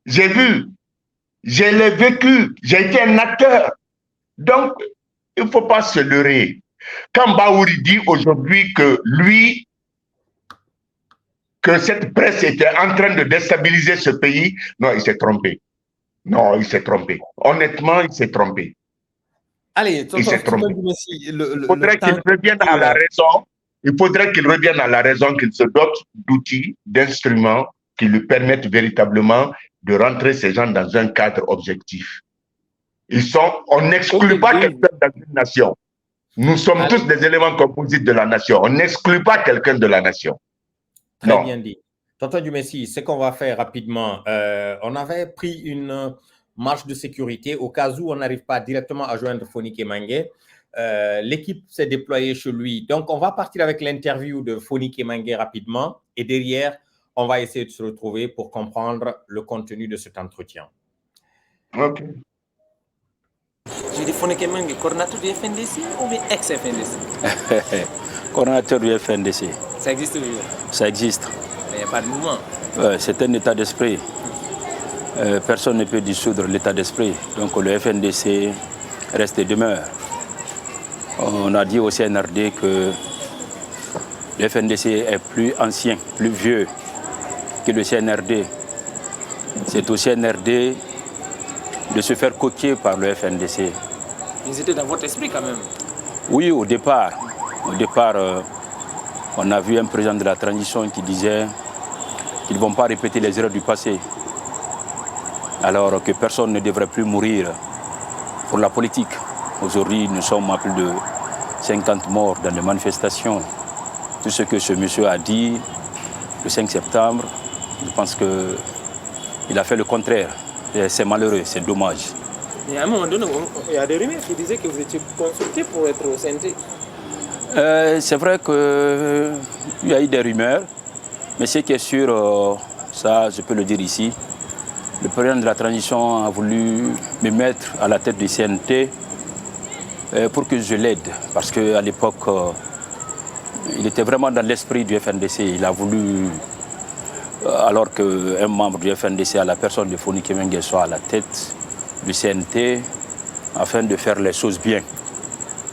je l'ai vécu, j'ai été un acteur. Donc, il ne faut pas se leurrer. Quand Baouri dit aujourd'hui que lui, que cette presse était en train de déstabiliser ce pays, non, il s'est trompé. Non, il s'est trompé. Honnêtement, il s'est trompé. Allez, il s'est trompé. Il faudrait qu'il revienne à la raison. Il faudrait qu'il revienne à la raison, qu'il se dote d'outils, d'instruments qui lui permettent véritablement de rentrer ces gens dans un cadre objectif. On n'exclut pas quelqu'un dans une nation. Nous sommes tous des éléments composites de la nation. On n'exclut pas quelqu'un de la nation. Très bien dit. Tonton Dumessi, ce qu'on va faire rapidement, on avait pris une marche de sécurité au cas où on n'arrive pas directement à joindre Fonike Mengue. L'équipe s'est déployée chez lui. Donc, on va partir avec l'interview de Fonike Mengue rapidement et derrière, on va essayer de se retrouver pour comprendre le contenu de cet entretien. Ok. J'ai dit Fonike Mengue, coordinateur du FNDC ou bien ex-FNDC? Coordinateur du FNDC. Ça existe oui. Ça existe. Mais il n'y a pas de mouvement. C'est un état d'esprit. Personne ne peut dissoudre l'état d'esprit. Donc le FNDC reste et demeure. On a dit au CNRD que le FNDC est plus ancien, plus vieux que le CNRD. C'est au CNRD de se faire coquer par le FNDC. Ils étaient dans votre esprit quand même. Oui, au départ. On a vu un président de la transition qui disait qu'ils ne vont pas répéter les erreurs du passé. Alors que personne ne devrait plus mourir pour la politique. Aujourd'hui, nous sommes à plus de 50 morts dans les manifestations. Tout ce que ce monsieur a dit le 5 septembre, je pense qu'il a fait le contraire. C'est malheureux, c'est dommage. Et à un moment donné, il y a des rumeurs qui disaient que vous étiez consulté pour être au CNT. C'est vrai qu'il y a eu des rumeurs, mais ce qui est sûr, ça je peux le dire ici, le président de la transition a voulu me mettre à la tête du CNT pour que je l'aide, parce qu'à l'époque, il était vraiment dans l'esprit du FNDC. Il a voulu, alors qu'un membre du FNDC, à la personne de Fonike Mengue, soit à la tête du CNT, afin de faire les choses bien.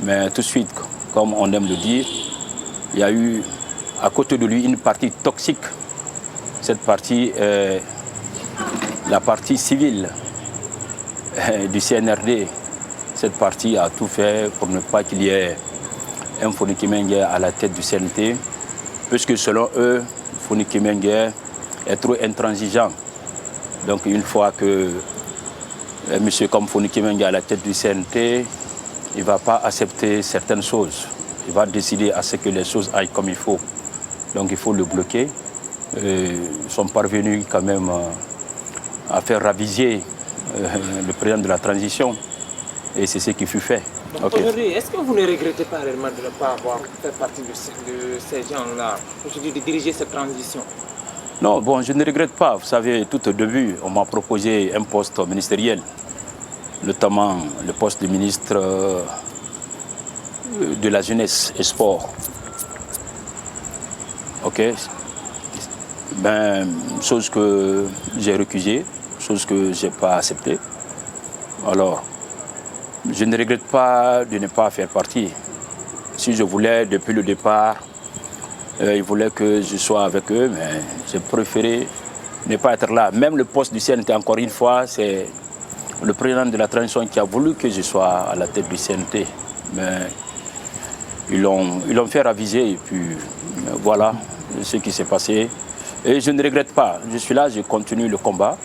Mais tout de suite, comme on aime le dire, il y a eu à côté de lui une partie toxique. Cette partie est la partie civile du CNRD. Cette partie a tout fait pour ne pas qu'il y ait un Fonike Mengue à la tête du CNT, puisque selon eux, Fonike Mengue est trop intransigeant. Donc une fois que monsieur comme Fonike Mengue à la tête du CNT, il ne va pas accepter certaines choses. Il va décider à ce que les choses aillent comme il faut. Donc il faut le bloquer. Ils sont parvenus quand même à faire raviser le président de la transition. Et c'est ce qui fut fait. Okay. Aujourd'hui, est-ce que vous ne regrettez pas réellement de ne pas avoir fait partie de ces gens-là, aujourd'hui de diriger cette transition? Non, bon, je ne regrette pas. Vous savez, tout au début, on m'a proposé un poste ministériel, notamment le poste de ministre de la jeunesse et sport. Ok. Ben, chose que j'ai récusée, chose que je n'ai pas acceptée. Alors, je ne regrette pas de ne pas faire partie. Si je voulais, depuis le départ, ils voulaient que je sois avec eux, mais j'ai préféré ne pas être là. Même le poste du CNT, encore une fois, c'est le président de la transition qui a voulu que je sois à la tête du CNT. Mais ils l'ont fait raviser et puis voilà ce qui s'est passé. Et je ne regrette pas. Je suis là, je continue le combat.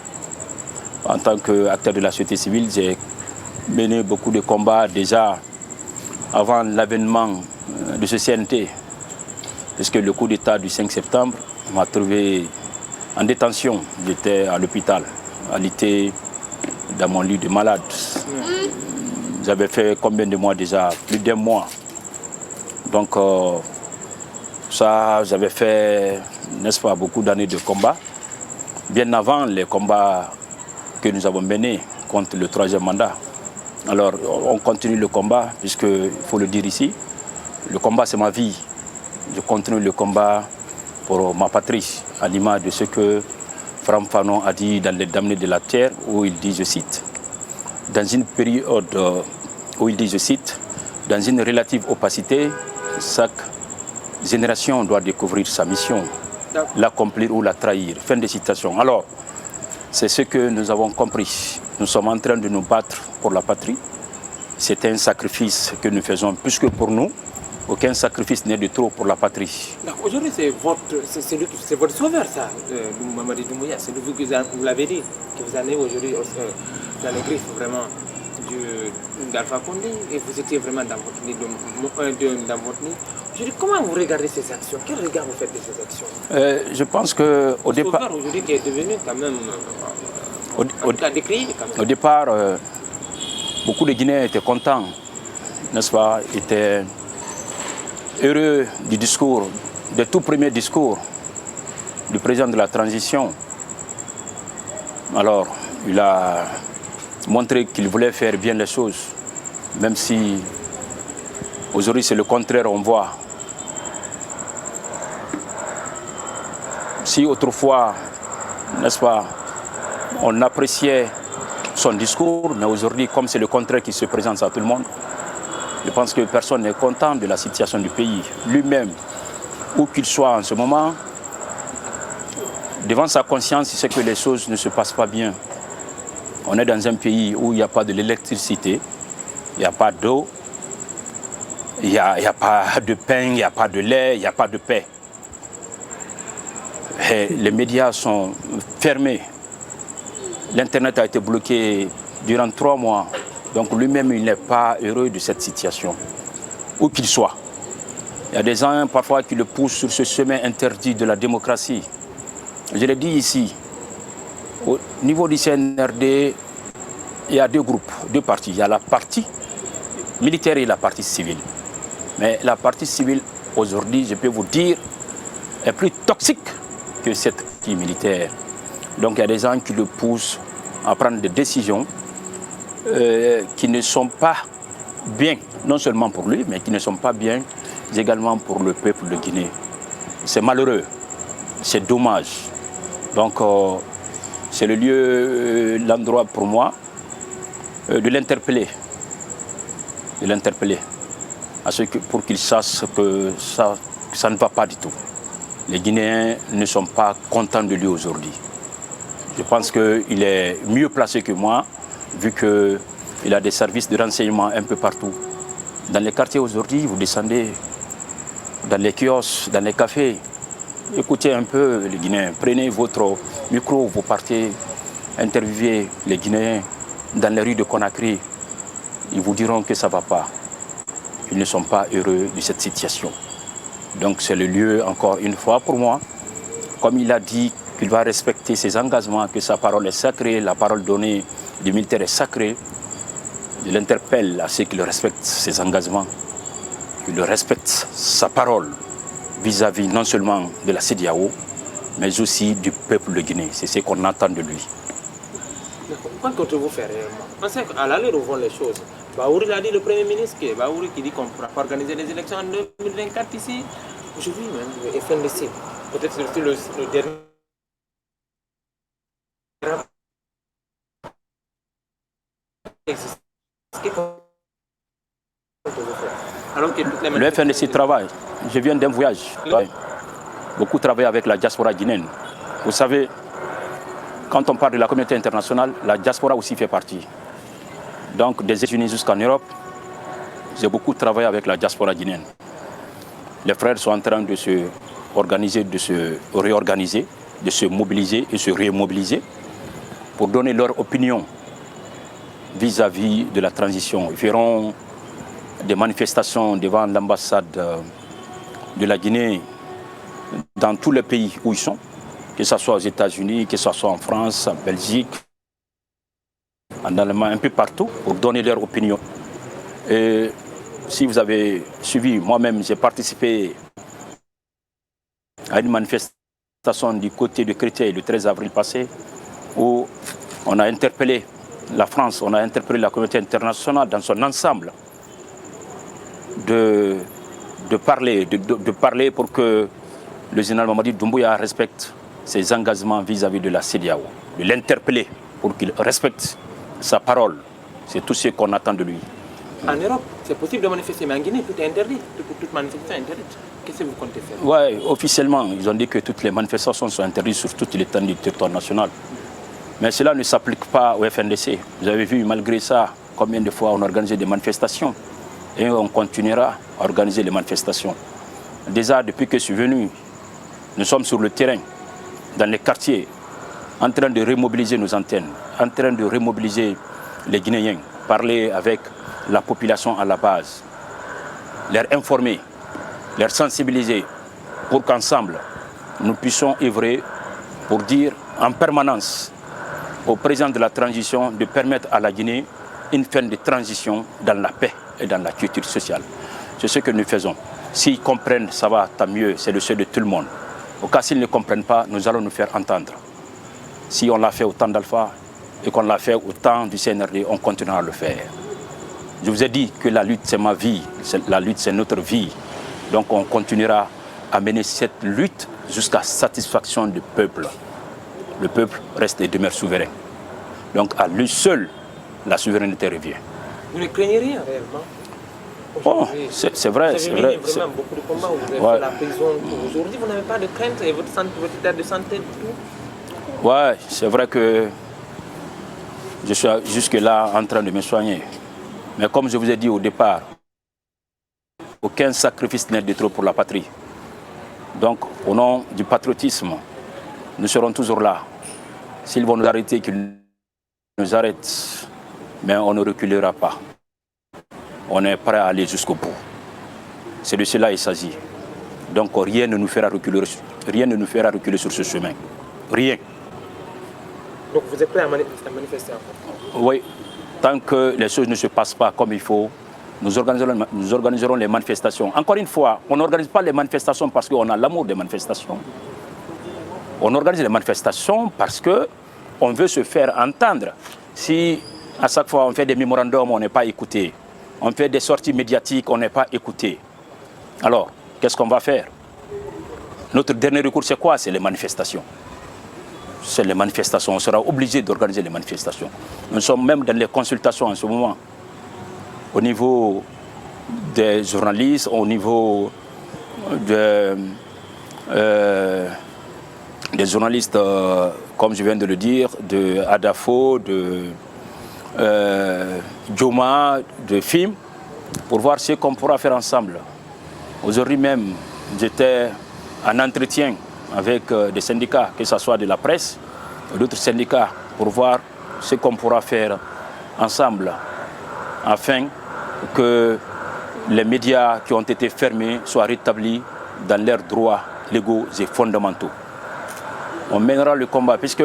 En tant qu'acteur de la société civile, j'ai mené beaucoup de combats déjà avant l'avènement de ce CNT. Puisque le coup d'État du 5 septembre m'a trouvé en détention. J'étais à l'hôpital, alité dans mon lit de malade. J'avais fait combien de mois déjà? Plus d'1 mois. Donc ça, j'avais fait, n'est-ce pas, beaucoup d'années de combat. Bien avant les combats que nous avons menés contre le 3e mandat. Alors on continue le combat, puisqu'il faut le dire ici, le combat c'est ma vie. Je continue le combat pour ma patrie, à l'image de ce que Franck Fanon a dit dans Les Damnés de la Terre, où il dit, je cite, dans une période où il dit, je cite, dans une relative opacité, chaque génération doit découvrir sa mission, l'accomplir ou la trahir. Fin de citation. Alors, c'est ce que nous avons compris. Nous sommes en train de nous battre pour la patrie. C'est un sacrifice que nous faisons, puisque pour nous, aucun sacrifice n'est de trop pour la patrie. Aujourd'hui, c'est votre sauveur, ça, Mamadi Doumbouya. C'est vous que vous l'avez dit, que vous en êtes aujourd'hui dans les griffes vraiment d'Alpha Condé. Et vous étiez vraiment dans votre nid. Comment vous regardez ces actions? Quel regard vous faites de ces actions? Je pense qu'au départ... Aujourd'hui qui est devenu quand même... Au départ, beaucoup de Guinéens étaient contents, n'est-ce pas, étaient heureux du discours, du tout premier discours du président de la transition. Alors, il a montré qu'il voulait faire bien les choses, même si aujourd'hui c'est le contraire, on voit. Si autrefois, n'est-ce pas, on appréciait son discours, mais aujourd'hui, comme c'est le contraire qui se présente à tout le monde, je pense que personne n'est content de la situation du pays. Lui-même, où qu'il soit en ce moment, devant sa conscience, il sait que les choses ne se passent pas bien. On est dans un pays où il n'y a pas de l'électricité, il n'y a pas d'eau, il n'y a pas de pain, il n'y a pas de lait, il n'y a pas de paix. Et les médias sont fermés. L'Internet a été bloqué durant 3 mois. Donc lui-même, il n'est pas heureux de cette situation, où qu'il soit. Il y a des gens parfois qui le poussent sur ce chemin interdit de la démocratie. Je l'ai dit ici, au niveau du CNRD, il y a 2 groupes, 2 partis. Il y a la partie militaire et la partie civile. Mais la partie civile, aujourd'hui, je peux vous dire, est plus toxique que cette partie militaire. Donc il y a des gens qui le poussent à prendre des décisions qui ne sont pas bien, non seulement pour lui, mais qui ne sont pas bien également pour le peuple de Guinée. C'est malheureux, c'est dommage. Donc c'est le lieu, l'endroit pour moi de l'interpeller. Pour qu'il sache que ça ne va pas du tout. Les Guinéens ne sont pas contents de lui aujourd'hui. Je pense qu'il est mieux placé que moi, vu qu'il a des services de renseignement un peu partout. Dans les quartiers aujourd'hui, vous descendez dans les kiosques, dans les cafés, écoutez un peu les Guinéens. Prenez votre micro, vous partez interviewer les Guinéens dans les rues de Conakry. Ils vous diront que ça ne va pas. Ils ne sont pas heureux de cette situation. Donc c'est le lieu, encore une fois, pour moi, comme il a dit qu'il va respecter ses engagements, que sa parole est sacrée, la parole donnée du militaire est sacrée. Je l'interpelle à ce qu'il respecte ses engagements, qu'il respecte sa parole vis-à-vis non seulement de la CEDEAO, mais aussi du peuple de Guinée. C'est ce qu'on attend de lui. Quoi comptez-vous faire réellement? Pensez qu'à l'allure où vont les choses. Baouri l'a dit, le Premier ministre, Baouri qui dit qu'on ne pourra pas organiser les élections en 2024 ici. Aujourd'hui même, le FNDC, peut-être c'est le dernier. Le FNDC travaille. Je viens d'un voyage. Beaucoup travaillent avec la diaspora guinéenne. Vous savez, quand on parle de la communauté internationale, la diaspora aussi fait partie. Donc des États-Unis jusqu'en Europe, j'ai beaucoup travaillé avec la diaspora guinéenne. Les frères sont en train de se organiser, de se réorganiser, de se mobiliser et se remobiliser pour donner leur opinion vis-à-vis de la transition. Ils feront des manifestations devant l'ambassade de la Guinée dans tous les pays où ils sont, que ce soit aux États-Unis, que ce soit en France, en Belgique, en Allemagne, un peu partout, pour donner leur opinion. Et si vous avez suivi, moi-même, j'ai participé à une manifestation du côté de Créteil le 13 avril passé, où on a interpellé la France, on a interpellé la communauté internationale dans son ensemble de parler pour que le général Mamadi Doumbouya respecte ses engagements vis-à-vis de la CEDEAO, de l'interpeller pour qu'il respecte sa parole. C'est tout ce qu'on attend de lui. En Europe, c'est possible de manifester, mais en Guinée, tout est interdit. Toute manifestation est interdite. Qu'est-ce que vous comptez faire? Oui, officiellement, ils ont dit que toutes les manifestations sont interdites sur toute l'étendue du territoire national. Mais cela ne s'applique pas au FNDC. Vous avez vu, malgré ça, combien de fois on a organisé des manifestations. Et on continuera à organiser les manifestations. Déjà, depuis que je suis venu, nous sommes sur le terrain, dans les quartiers, en train de remobiliser nos antennes, en train de remobiliser les Guinéens, parler avec la population à la base, leur informer les sensibiliser pour qu'ensemble, nous puissions œuvrer pour dire en permanence au président de la transition de permettre à la Guinée une fin de transition dans la paix et dans la culture sociale. C'est ce que nous faisons. S'ils comprennent, ça va, tant mieux, c'est le souhait de tout le monde. Au cas s'ils ne comprennent pas, nous allons nous faire entendre. Si on l'a fait au temps d'Alpha et qu'on l'a fait au temps du CNRD, on continuera à le faire. Je vous ai dit que la lutte, c'est ma vie, la lutte, c'est notre vie. Donc on continuera à mener cette lutte jusqu'à satisfaction du peuple. Le peuple reste et demeure souverain. Donc à lui seul, la souveraineté revient. Vous ne craignez rien réellement? Bon, c'est vrai, c'est vrai. Vous avez vraiment beaucoup de combats, vous avez fait la prison. Aujourd'hui, vous n'avez pas de crainte et votre état de santé, tout? Ouais, c'est vrai que je suis jusque-là en train de me soigner. Mais comme je vous ai dit au départ, aucun sacrifice n'est de trop pour la patrie. Donc, au nom du patriotisme, nous serons toujours là. S'ils vont nous arrêter, qu'ils nous arrêtent, mais on ne reculera pas. On est prêt à aller jusqu'au bout. C'est de cela qu'il s'agit. Donc rien ne nous fera reculer sur ce chemin. Rien. Donc vous êtes prêt à manifester encore? Oui. Tant que les choses ne se passent pas comme il faut, nous organiserons les manifestations. Encore une fois, on n'organise pas les manifestations parce qu'on a l'amour des manifestations. On organise les manifestations parce qu'on veut se faire entendre. Si à chaque fois on fait des mémorandums, on n'est pas écouté. On fait des sorties médiatiques, on n'est pas écouté. Alors, qu'est-ce qu'on va faire? Notre dernier recours, c'est quoi? C'est les manifestations. C'est les manifestations. On sera obligé d'organiser les manifestations. Nous sommes même dans les consultations en ce moment. Au niveau des journalistes, au niveau des journalistes, comme je viens de le dire, de Adafo, de Joma, de FIM, pour voir ce qu'on pourra faire ensemble. Aujourd'hui même, j'étais en entretien avec des syndicats, que ce soit de la presse ou d'autres syndicats, pour voir ce qu'on pourra faire ensemble, afin que les médias qui ont été fermés soient rétablis dans leurs droits légaux et fondamentaux. On mènera le combat, puisque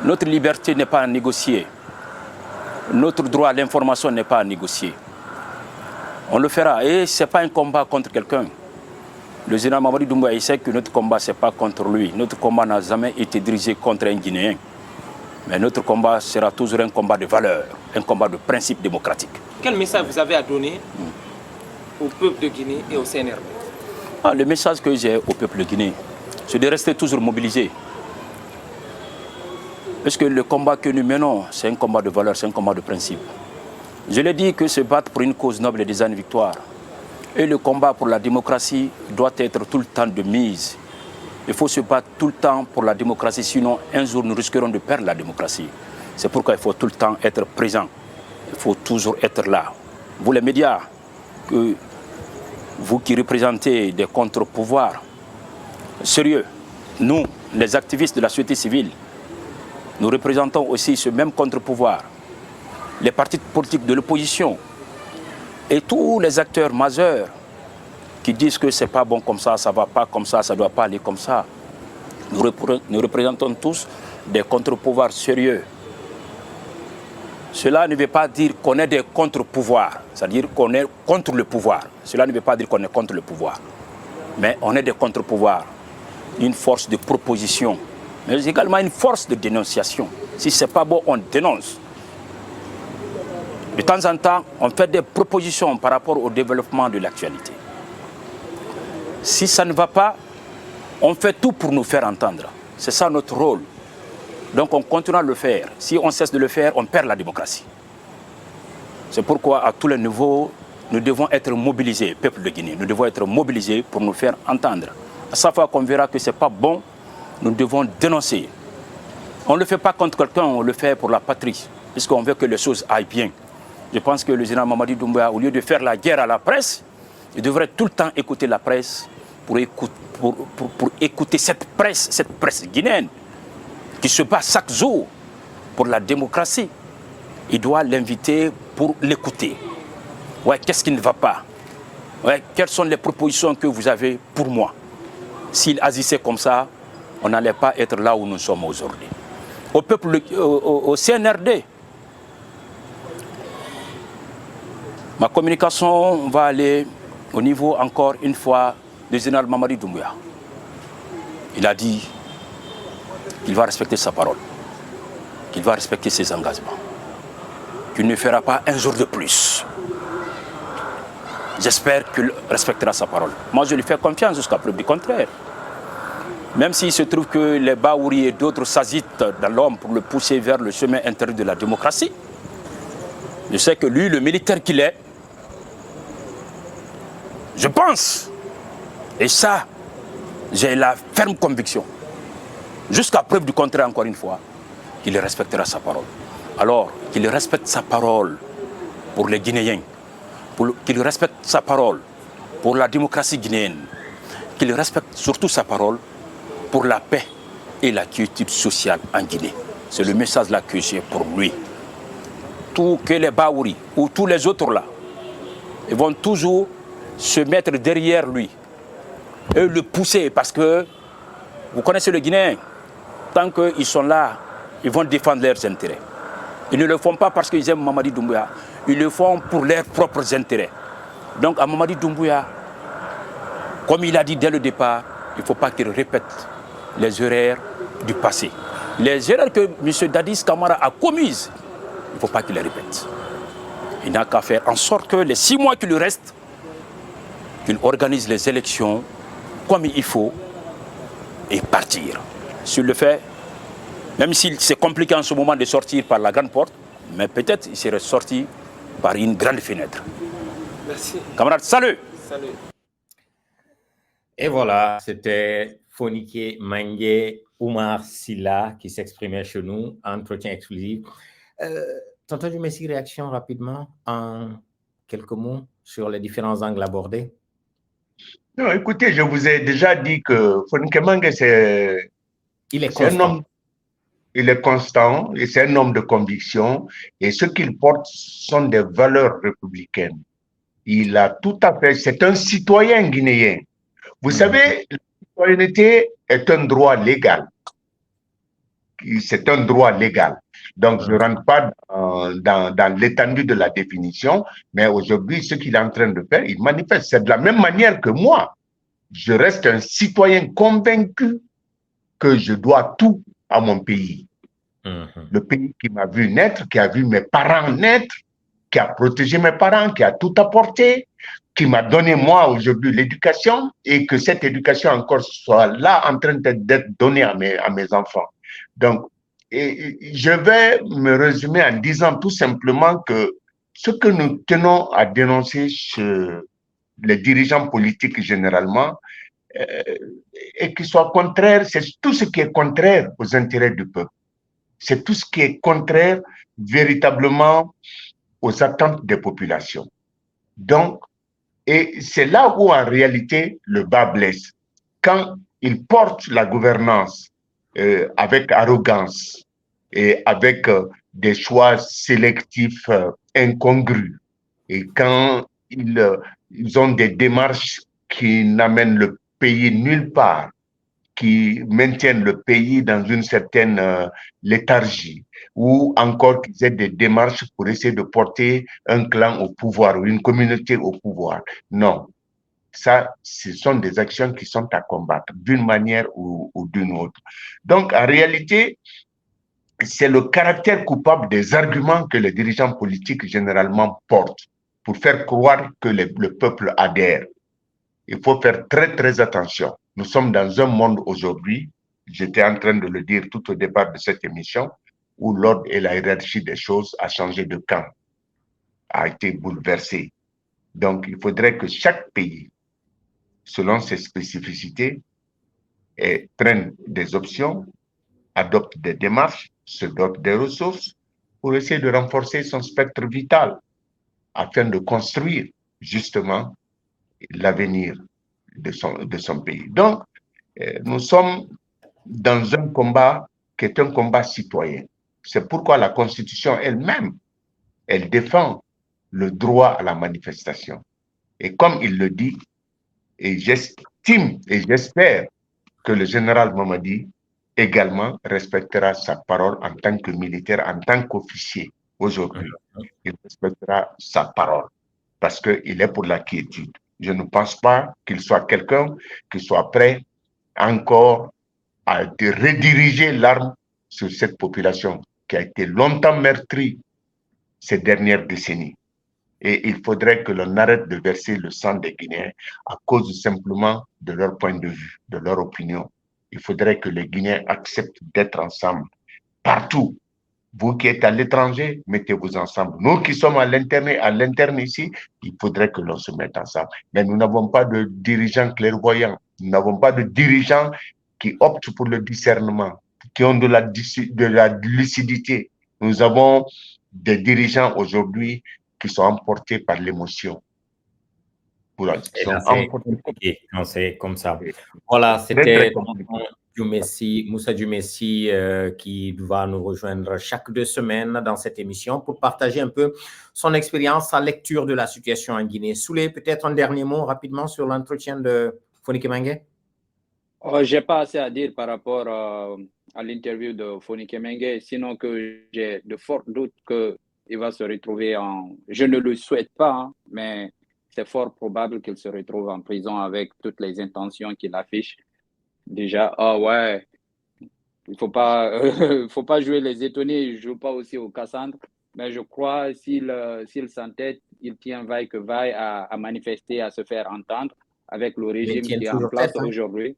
notre liberté n'est pas à négocier. Notre droit à l'information n'est pas à négocier. On le fera. Et ce n'est pas un combat contre quelqu'un. Le général Mamadi Doumbouya, il sait que notre combat, ce n'est pas contre lui. Notre combat n'a jamais été dirigé contre un Guinéen. Mais notre combat sera toujours un combat de valeurs, un combat de principes démocratiques. Quel message vous avez à donner au peuple de Guinée et au CNRD? Le message que j'ai au peuple de Guinée, c'est de rester toujours mobilisé. Parce que le combat que nous menons, c'est un combat de valeurs, c'est un combat de principes. Je l'ai dit que se battre pour une cause noble est déjà une victoire. Et le combat pour la démocratie doit être tout le temps de mise. Il faut se battre tout le temps pour la démocratie, sinon un jour nous risquerons de perdre la démocratie. C'est pourquoi il faut tout le temps être présent. Il faut toujours être là. Vous les médias, vous qui représentez des contre-pouvoirs, sérieux, nous, les activistes de la société civile, nous représentons aussi ce même contre-pouvoir. Les partis politiques de l'opposition et tous les acteurs majeurs qui disent que c'est pas bon comme ça ne va pas comme ça ne doit pas aller comme ça. Nous représentons tous des contre-pouvoirs sérieux. Cela ne veut pas dire qu'on est des contre-pouvoirs, c'est-à-dire qu'on est contre le pouvoir. Cela ne veut pas dire qu'on est contre le pouvoir. Mais on est des contre-pouvoirs, une force de proposition, mais également une force de dénonciation. Si ce n'est pas bon, on dénonce. De temps en temps, on fait des propositions par rapport au développement de l'actualité. Si ça ne va pas, on fait tout pour nous faire entendre. C'est ça notre rôle. Donc on continue à le faire. Si on cesse de le faire, on perd la démocratie. C'est pourquoi à tous les niveaux, nous devons être mobilisés, peuple de Guinée. Nous devons être mobilisés pour nous faire entendre. À chaque fois qu'on verra que ce n'est pas bon, nous devons dénoncer. On ne le fait pas contre quelqu'un, on le fait pour la patrie, puisqu'on veut que les choses aillent bien. Je pense que le général Mamadi Doumbouya, au lieu de faire la guerre à la presse, il devrait tout le temps écouter la presse pour écouter cette presse guinéenne qui se bat chaque jour pour la démocratie. Il doit l'inviter pour l'écouter. Ouais, qu'est-ce qui ne va pas? Ouais, quelles sont les propositions que vous avez pour moi? S'il agissait comme ça, on n'allait pas être là où nous sommes aujourd'hui. Au peuple, au CNRD, ma communication va aller au niveau, encore une fois, du général Mamadi Doumbouya. Il a dit qu'il va respecter sa parole, qu'il va respecter ses engagements, qu'il ne fera pas un jour de plus. J'espère qu'il respectera sa parole. Moi, je lui fais confiance jusqu'à preuve du contraire. Même s'il se trouve que les Baouri et d'autres s'agitent dans l'homme pour le pousser vers le chemin intérieur de la démocratie, je sais que lui, le militaire qu'il est, je pense, et ça, j'ai la ferme conviction, jusqu'à preuve du contraire encore une fois, qu'il respectera sa parole. Alors, qu'il respecte sa parole pour les Guinéens, qu'il respecte sa parole pour la démocratie guinéenne, qu'il respecte surtout sa parole pour la paix et la quiétude sociale en Guinée. C'est le message là que j'ai pour lui. Tout que les Baouri ou tous les autres là, ils vont toujours se mettre derrière lui et le pousser parce que, vous connaissez le Guinéen, tant qu'ils sont là, ils vont défendre leurs intérêts. Ils ne le font pas parce qu'ils aiment Mamadi Doumbouya, ils le font pour leurs propres intérêts. Donc à Mamadi Doumbouya, comme il a dit dès le départ, il ne faut pas qu'il répète les erreurs du passé. Les erreurs que M. Dadis Camara a commises, il ne faut pas qu'il les répète. Il n'a qu'à faire en sorte que les 6 mois qui lui restent, qu'il organise les élections comme il faut et partir. S'il le fait, même si c'est compliqué en ce moment de sortir par la grande porte, mais peut-être il serait sorti par une grande fenêtre. Merci. Camarades, salut! Salut. Et voilà, c'était Fonike Mangue Oumar Silla qui s'exprimait chez nous, entretien exclusif. Tonton Messi, réaction rapidement en quelques mots sur les différents angles abordés. Non, écoutez, je vous ai déjà dit que Fonike Mangue, c'est un homme, il est constant et c'est un homme de conviction et ce qu'il porte sont des valeurs républicaines. Il a tout à fait, c'est un citoyen guinéen. Vous savez, la citoyenneté est un droit légal. C'est un droit légal. Donc, je ne rentre pas dans l'étendue de la définition, mais aujourd'hui, ce qu'il est en train de faire, il manifeste. C'est de la même manière que moi. Je reste un citoyen convaincu que je dois tout à mon pays. Le pays qui m'a vu naître, qui a vu mes parents naître, qui a protégé mes parents, qui a tout apporté, qui m'a donné moi aujourd'hui l'éducation et que cette éducation encore soit là en train d'être donnée à mes enfants. Donc, je vais me résumer en disant tout simplement que ce que nous tenons à dénoncer chez les dirigeants politiques généralement, et qui soit contraire, c'est tout ce qui est contraire aux intérêts du peuple. C'est tout ce qui est contraire véritablement aux attentes des populations. Donc, et c'est là où en réalité le bas blesse. Quand ils portent la gouvernance avec arrogance et avec des choix sélectifs incongrus, et quand ils ont des démarches qui n'amènent le pays nulle part, qui maintiennent le pays dans une certaine léthargie, ou encore qu'ils aient des démarches pour essayer de porter un clan au pouvoir ou une communauté au pouvoir. Non, ça, ce sont des actions qui sont à combattre d'une manière ou d'une autre. Donc, en réalité, c'est le caractère coupable des arguments que les dirigeants politiques généralement portent pour faire croire que le peuple adhère. Il faut faire très, très attention. Nous sommes dans un monde aujourd'hui, j'étais en train de le dire tout au départ de cette émission, où l'ordre et la hiérarchie des choses a changé de camp, a été bouleversé. Donc, il faudrait que chaque pays, selon ses spécificités, prenne des options, adopte des démarches, se dote des ressources pour essayer de renforcer son spectre vital afin de construire justement l'avenir de son pays. Donc, nous sommes dans un combat qui est un combat citoyen. C'est pourquoi la Constitution elle-même, elle défend le droit à la manifestation. Et comme il le dit, et j'estime et j'espère que le général Mamadi également respectera sa parole en tant que militaire, en tant qu'officier aujourd'hui. Il respectera sa parole parce qu'il est pour la quiétude. Je ne pense pas qu'il soit quelqu'un qui soit prêt encore à rediriger l'arme sur cette population qui a été longtemps meurtrie ces dernières décennies. Et il faudrait que l'on arrête de verser le sang des Guinéens à cause simplement de leur point de vue, de leur opinion. Il faudrait que les Guinéens acceptent d'être ensemble partout. Vous qui êtes à l'étranger, mettez-vous ensemble. Nous qui sommes à l'interne ici, il faudrait que l'on se mette ensemble. Mais nous n'avons pas de dirigeants clairvoyants. Nous n'avons pas de dirigeants qui optent pour le discernement, qui ont de la lucidité. Nous avons des dirigeants aujourd'hui qui sont emportés par l'émotion. C'est compliqué quand c'est comme ça. Voilà, c'était Moussa Djoumessi qui va nous rejoindre chaque 2 semaines dans cette émission pour partager un peu son expérience, sa lecture de la situation en Guinée. Souley, peut-être un dernier mot rapidement sur l'entretien de Fonike Mengue? Je n'ai pas assez à dire par rapport à l'interview de Fonike Mengue, sinon que j'ai de forts doutes qu'il va se retrouver Je ne le souhaite pas, hein, mais c'est fort probable qu'il se retrouve en prison avec toutes les intentions qu'il affiche. Déjà, ouais, il faut pas jouer les étonnés, il ne joue pas aussi au Cassandre, mais je crois s'il s'entête, il tient vaille que vaille à manifester, à se faire entendre avec le régime qui est en place aujourd'hui.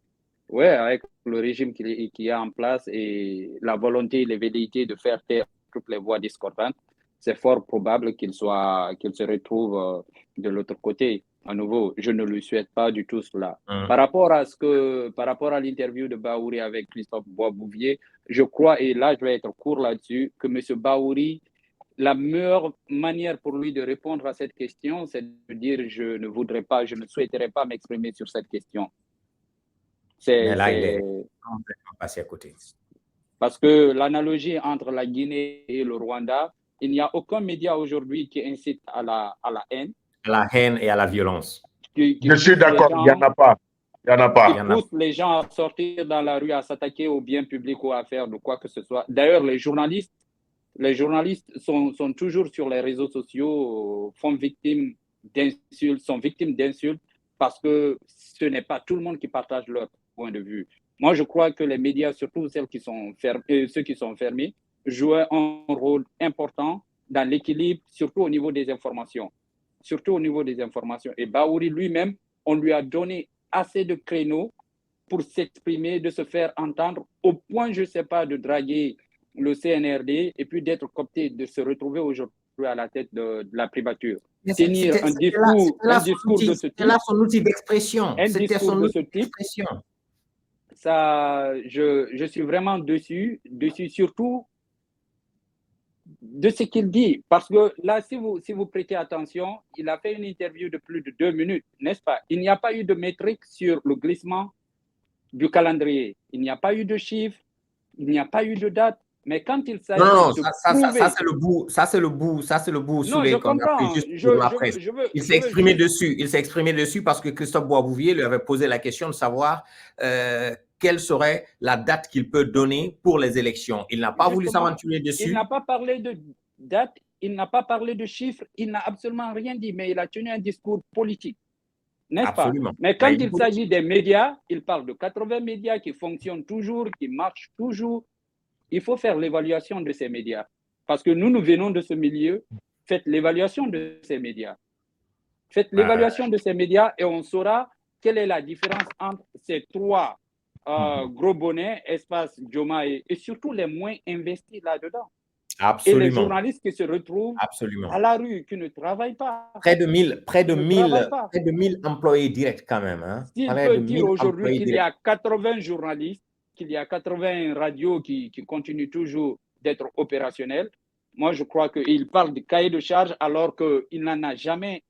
Oui, avec le régime qui est en place et la volonté et les velléités de faire taire toutes les voix discordantes, c'est fort probable qu'il se retrouve de l'autre côté. À nouveau, je ne lui souhaite pas du tout cela. Par rapport à l'interview de Bahouri avec Christophe Boisbouvier, je crois, et là je vais être court là-dessus, que M. Bahouri, la meilleure manière pour lui de répondre à cette question, c'est de dire je ne souhaiterais pas m'exprimer sur cette question. Mais là, il est complètement passé à côté. Parce que l'analogie entre la Guinée et le Rwanda, il n'y a aucun média aujourd'hui qui incite à la haine. À la haine et à la violence. Je suis d'accord, il n'y en a pas. Il n'y en a pas. Qui pousse les gens à sortir dans la rue, à s'attaquer aux biens publics ou à faire de quoi que ce soit. D'ailleurs, les journalistes sont toujours sur les réseaux sociaux, sont victimes d'insultes parce que ce n'est pas tout le monde qui partage leur point de vue. Moi, je crois que les médias, surtout ceux qui sont fermés, jouent un rôle important dans l'équilibre, surtout au niveau des informations. Et Bahouri lui-même, on lui a donné assez de créneaux pour s'exprimer, de se faire entendre, au point, je ne sais pas, de draguer le CNRD et puis d'être coopté, de se retrouver aujourd'hui à la tête de la primature. Tenir un discours de ce type. C'était là son outil d'expression. C'était son outil d'expression. Ça, je suis vraiment dessus surtout de ce qu'il dit. Parce que là, si vous prêtez attention, il a fait une interview de plus de 2 minutes, n'est-ce pas? Il n'y a pas eu de métrique sur le glissement du calendrier. Il n'y a pas eu de chiffres, il n'y a pas eu de date. Mais quand il s'agit ça c'est le bout. Non, je comprends. Il s'est exprimé dessus parce que Christophe Boisbouvier lui avait posé la question de savoir quelle serait la date qu'il peut donner pour les élections. Il n'a pas voulu s'aventurer dessus. Il n'a pas parlé de date, il n'a pas parlé de chiffres, il n'a absolument rien dit, mais il a tenu un discours politique. N'est-ce pas? Mais quand il s'agit des médias, il parle de 80 médias qui fonctionnent toujours, qui marchent toujours. Il faut faire l'évaluation de ces médias. Parce que nous venons de ce milieu. Faites l'évaluation de ces médias. Faites l'évaluation de ces médias et on saura quelle est la différence entre ces 3 gros bonnets, Espace, Joma et surtout les moins investis là-dedans. Absolument. Et les journalistes qui se retrouvent à la rue, qui ne travaillent pas. Près de 1000 employés directs quand même. Hein. S'il peut dire aujourd'hui qu'il y a 80 journalistes, qu'il y a 80 radios qui continuent toujours d'être opérationnelles, moi je crois qu'il parle de cahier de charge alors qu'il n'en a jamais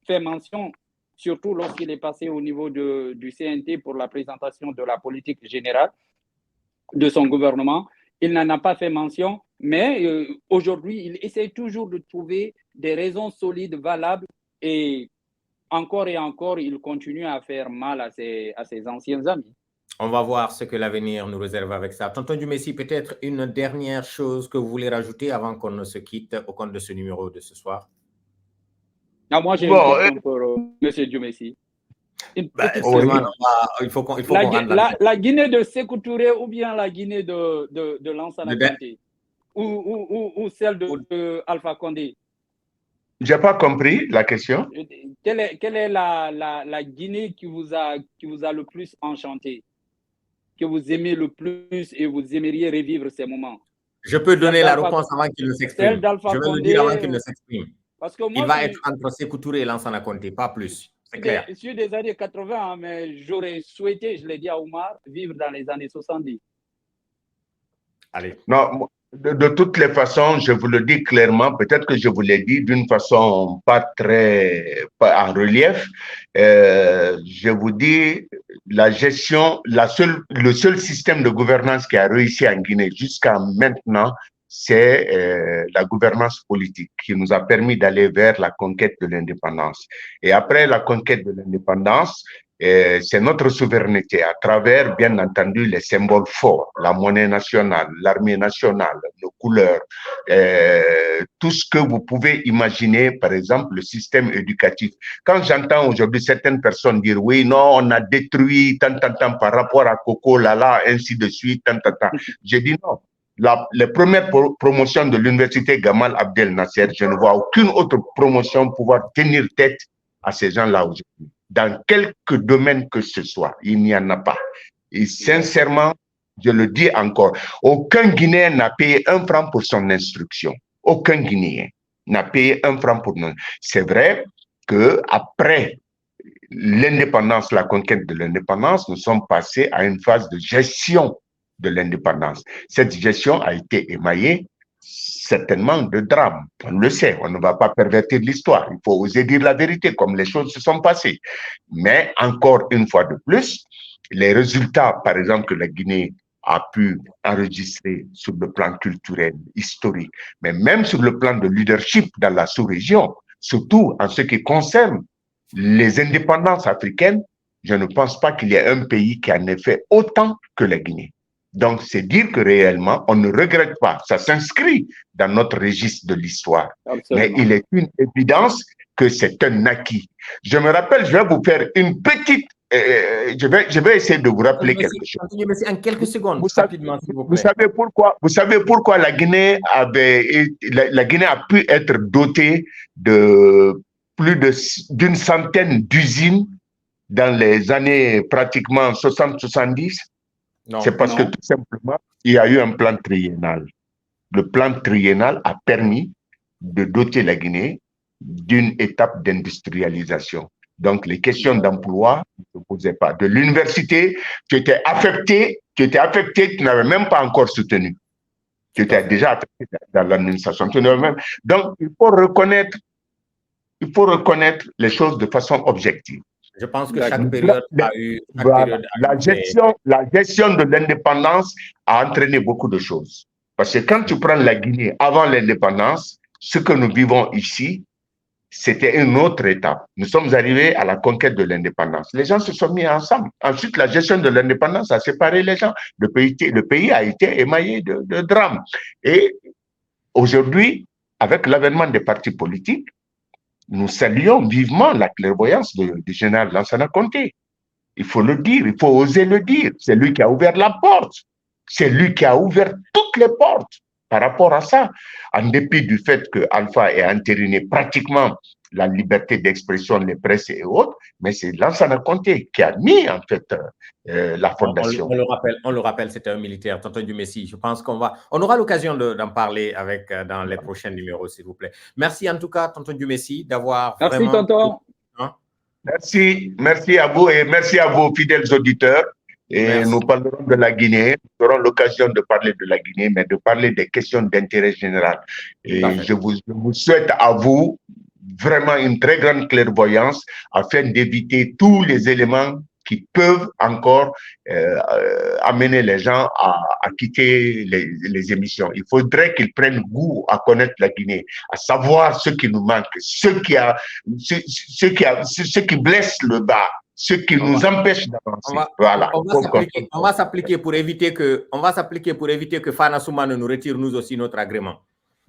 fait mention, surtout lorsqu'il est passé au niveau du CNT pour la présentation de la politique générale de son gouvernement. Il n'en a pas fait mention, mais aujourd'hui, il essaie toujours de trouver des raisons solides, valables et encore et encore, il continue à faire mal à ses anciens amis. On va voir ce que l'avenir nous réserve avec ça. Tonton Duumessis, peut-être une dernière chose que vous voulez rajouter avant qu'on ne se quitte au compte de ce numéro de ce soir. Non, moi, j'ai une question pour M. Duumessis. Il faut qu'on rentre. La Guinée de Sékou Touré ou bien la Guinée de Lansana Conté ou celle de Alpha Condé? Je n'ai pas compris la question. Quelle est la Guinée qui vous a le plus enchanté, que vous aimez le plus et vous aimeriez revivre ces moments? Je peux donner la réponse avant qu'il ne s'exprime. Je vais le dire avant qu'il ne s'exprime. Il va être entre Sékou Touré et Lansana Conté, pas plus. C'est clair. Je suis des années 80, mais j'aurais souhaité, je l'ai dit à Oumar, vivre dans les années 70. Allez. Non, de toutes les façons, je vous le dis clairement, peut-être que je vous l'ai dit d'une façon pas en relief. Je vous dis, le seul système de gouvernance qui a réussi en Guinée jusqu'à maintenant, c'est la gouvernance politique qui nous a permis d'aller vers la conquête de l'indépendance. Et après la conquête de l'indépendance, c'est notre souveraineté à travers, bien entendu, les symboles forts, la monnaie nationale, l'armée nationale, nos couleurs, tout ce que vous pouvez imaginer, par exemple, le système éducatif. Quand j'entends aujourd'hui certaines personnes dire, oui, non, on a détruit tant par rapport à Coco, Lala, ainsi de suite, tant. J'ai dit non. Les premières promotions de l'université Gamal Abdel Nasser, je ne vois aucune autre promotion pouvoir tenir tête à ces gens-là aujourd'hui. Dans quelque domaine que ce soit, il n'y en a pas. Et sincèrement, je le dis encore, aucun Guinéen n'a payé 1 franc pour son instruction. Aucun Guinéen n'a payé 1 franc pour nous. C'est vrai qu'après l'indépendance, la conquête de l'indépendance, nous sommes passés à une phase de gestion de l'indépendance. Cette gestion a été émaillée certainement de drames. On le sait, on ne va pas pervertir l'histoire. Il faut oser dire la vérité, comme les choses se sont passées. Mais encore une fois de plus, les résultats, par exemple, que la Guinée a pu enregistrer sur le plan culturel, historique, mais même sur le plan de leadership dans la sous-région, surtout en ce qui concerne les indépendances africaines, je ne pense pas qu'il y ait un pays qui en ait fait autant que la Guinée. Donc, c'est dire que réellement, on ne regrette pas. Ça s'inscrit dans notre registre de l'histoire. Mais il est une évidence que c'est un acquis. Je me rappelle, je vais vous faire une petite... je vais essayer de vous rappeler quelque chose. En quelques secondes, rapidement, s'il vous plaît. Vous savez pourquoi la Guinée a pu être dotée de plus d'une centaine d'usines dans les années pratiquement 60-70? C'est parce que tout simplement, il y a eu un plan triennal. Le plan triennal a permis de doter la Guinée d'une étape d'industrialisation. Donc, les questions d'emploi ne se posaient pas. De l'université, tu étais affecté, tu n'avais même pas encore soutenu. Tu étais déjà affecté dans l'administration. Donc, il faut reconnaître les choses de façon objective. Je pense que chaque période a eu... La gestion de l'indépendance a entraîné beaucoup de choses. Parce que quand tu prends la Guinée avant l'indépendance, ce que nous vivons ici, c'était une autre étape. Nous sommes arrivés à la conquête de l'indépendance. Les gens se sont mis ensemble. Ensuite, la gestion de l'indépendance a séparé les gens. Le pays a été émaillé de drames. Et aujourd'hui, avec l'avènement des partis politiques, nous saluons vivement la clairvoyance du général Lansana Conté. Il faut le dire, il faut oser le dire. C'est lui qui a ouvert la porte. C'est lui qui a ouvert toutes les portes par rapport à ça. En dépit du fait que Alpha ait entériné pratiquement la liberté d'expression, les presses et autres, mais c'est Lansana Conté qui a mis en fait la fondation. On le rappelle, c'était un militaire, Tonton Duumessis. Je pense on aura l'occasion d'en parler dans les prochains numéros, s'il vous plaît. Merci en tout cas, Tonton Duumessis, d'avoir Merci, tonton. Merci à vous et merci à vos fidèles auditeurs. Et nous parlerons de la Guinée. Nous aurons l'occasion de parler de la Guinée, mais de parler des questions d'intérêt général. Et je vous souhaite à vous vraiment une très grande clairvoyance afin d'éviter tous les éléments qui peuvent encore amener les gens à quitter les émissions. Il faudrait qu'ils prennent goût à connaître la Guinée, à savoir ce qui nous manque, ce qui blesse le bas, ce qui nous empêche d'avancer. Voilà. On va s'appliquer pour éviter que Fana Soumane nous retire nous aussi notre agrément.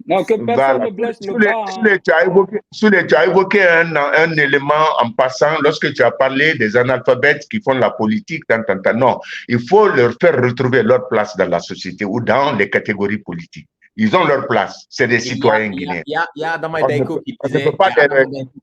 Non, que personne ne blesse le bas. Tu as évoqué un élément en passant lorsque tu as parlé des analphabètes qui font la politique. Non, il faut leur faire retrouver leur place dans la société ou dans les catégories politiques. Ils ont leur place. C'est des citoyens guinéens. Il y a Adama Daiko qui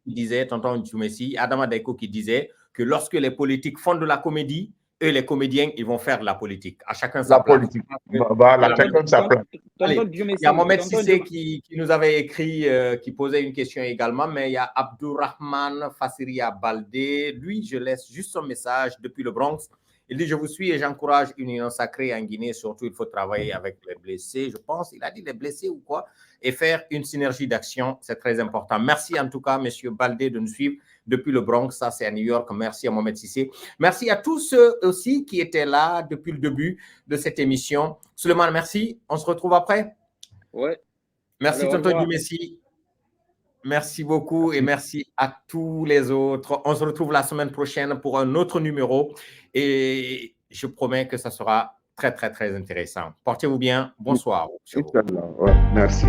disait, tonton Djoumessi, Adama Daiko qui disait que lorsque les politiques font de la comédie, eux, les comédiens, ils vont faire de la politique. À chacun sa place. Politique. Voilà, chacun sa place. Il y a Mohamed Sissé qui nous avait écrit, qui posait une question également, mais il y a Abdourahman Fassiria Baldé. Lui, je laisse juste son message depuis le Bronx. Il dit, je vous suis et j'encourage une union sacrée en Guinée. Surtout, il faut travailler avec les blessés, je pense. Il a dit les blessés ou quoi? Et faire une synergie d'action, c'est très important. Merci en tout cas, monsieur Baldé, de nous suivre depuis le Bronx. Ça, c'est à New York. Merci à Mohamed Sissé. Merci à tous ceux aussi qui étaient là depuis le début de cette émission. Suleiman, merci. On se retrouve après. Oui. Merci, tonton Djoumessi. Merci beaucoup et merci à tous les autres. On se retrouve la semaine prochaine pour un autre numéro et je promets que ça sera très, très, très intéressant. Portez-vous bien. Bonsoir. Merci.